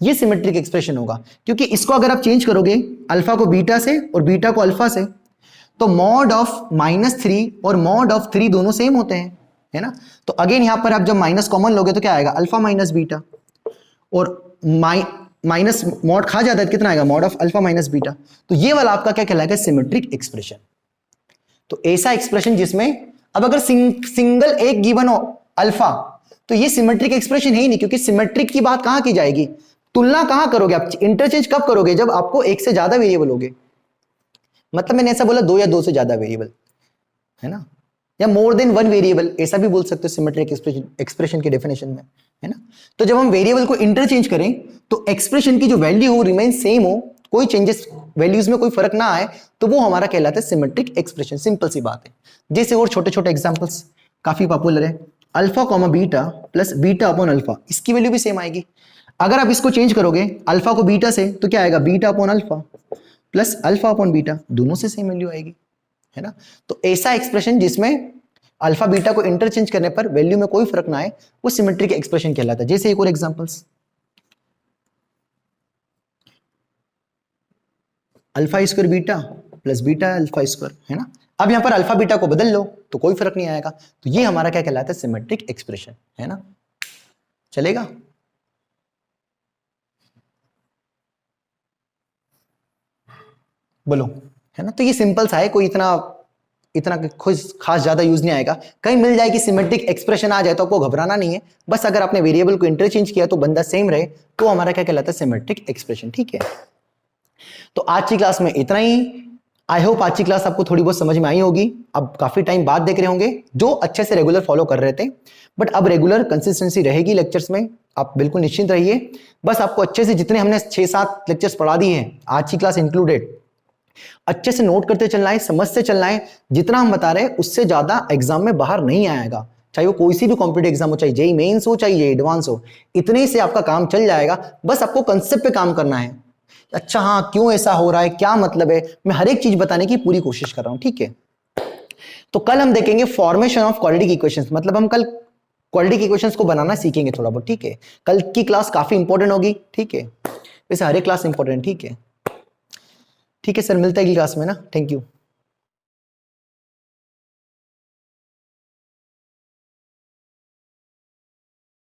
[SPEAKER 1] ये सिमेट्रिक एक्सप्रेशन होगा क्योंकि इसको अगर आप चेंज करोगे अल्फा को बीटा से और बीटा को अल्फा से, तो मॉड ऑफ -3 और मॉड ऑफ 3 दोनों सेम होते हैं, है ना। तो अगेन यहां पर आप जब माइनस कॉमन लोगे तो क्या आएगा, अल्फा माइनस बीटा, और माइनस मॉड खा जाता है तो कितना आएगा, mod of alpha minus beta. तो ये वाला आपका क्या कहलाएगा, सिमेट्रिक एक्सप्रेशन। तो ऐसा एक्सप्रेशन जिसमें अब अगर सिंगल एक गिवन हो अल्फा, तो ये सिमेट्रिक एक्सप्रेशन है ही नहीं, क्योंकि सिमेट्रिक की बात कहां की जाएगी, तुलना कहां करोगे आप, इंटरचेंज कब करोगे, जब आपको एक से ज्यादा वेरिएबल होगे। मतलब मैंने ऐसा बोला दो या दो से ज्यादा वेरिएबल, है ना, या मोर देन वन वेरिएबल, ऐसा भी बोल सकते हो सिमेट्रिक एक्सप्रेशन के डेफिनेशन में, है ना। तो जब हम वेरिएबल को इंटरचेंज करें तो एक्सप्रेशन की जो वैल्यू हो रिमेन सेम हो, कोई चेंजेस वैल्यूज में कोई फर्क ना आए, तो वो हमारा कहलाता है सिमेट्रिक एक्सप्रेशन। सिंपल सी बात है। जैसे और छोटे छोटे एग्जांपल्स काफी पॉपुलर है, alpha comma beta plus beta upon alpha, इसकी वैल्यू भी सेम आएगी। अगर आप इसको चेंज करोगे अल्फा को बीटा से, तो क्या आएगा, beta upon alpha plus alpha upon beta, दोनों से सेम वैल्यू आएगी, है ना। तो ऐसा एक्सप्रेशन जिसमें अल्फा बीटा को इंटरचेंज करने पर वैल्यू में कोई फर्क ना आए, वो सिमेट्रिक एक्सप्रेशन कहलाता है। जैसे एक और examples, alpha square beta plus beta alpha square, है ना। अब यहां पर अल्फा बीटा को बदल लो तो कोई फर्क नहीं आएगा। तो ये हमारा क्या कहलाता है, सिमेट्रिक एक्सप्रेशन, है ना। चलेगा। बोलो, है ना। तो ये सिंपल सा है, कोई इतना खास ज्यादा यूज नहीं आएगा। कहीं मिल जाए कि सिमेट्रिक एक्सप्रेशन आ जाए तो आपको घबराना नहीं है, बस अगर आपने वेरिएबल को इंटरचेंज किया तो बंदा सेम रहे, तो हमारा क्या कहलाता है, सिमेट्रिक एक्सप्रेशन। ठीक है। तो आज की क्लास में इतना ही। आई होप आज की क्लास आपको थोड़ी बहुत समझ में आई होगी। अब काफी टाइम बाद देख रहे होंगे जो अच्छे से रेगुलर फॉलो कर रहे थे, बट अब रेगुलर कंसिस्टेंसी रहेगी लेक्चर्स में, आप बिल्कुल निश्चिंत रहिए। बस आपको अच्छे से जितने हमने 6-7 लेक्चर्स पढ़ा दिए हैं, आज की क्लास इंक्लूडेड, अच्छे से नोट करते चलना है, समझते चलना है। जितना हम बता रहे हैं उससे ज्यादा एग्जाम में बाहर नहीं आएगा, चाहे वो कोई सी भी कॉम्पिटेटिव एग्जाम हो, चाहे जेईई मेंस हो चाहे जेईई एडवांस हो, इतने से आपका काम चल जाएगा। बस आपको कंसेप्ट पे काम करना है। अच्छा हाँ, क्यों ऐसा हो रहा है, क्या मतलब है, मैं हर एक चीज बताने की पूरी कोशिश कर रहा हूं, ठीक है। तो कल हम देखेंगे फॉर्मेशन ऑफ क्वाड्रेटिक इक्वेशंस, मतलब हम कल क्वाड्रेटिक इक्वेशंस को बनाना सीखेंगे थोड़ा बहुत, ठीक है। कल की क्लास काफी इंपॉर्टेंट होगी, ठीक है। वैसे हर एक क्लास इंपॉर्टेंट, ठीक है। ठीक है सर, मिलते हैं अगली क्लास में ना, थैंक यू।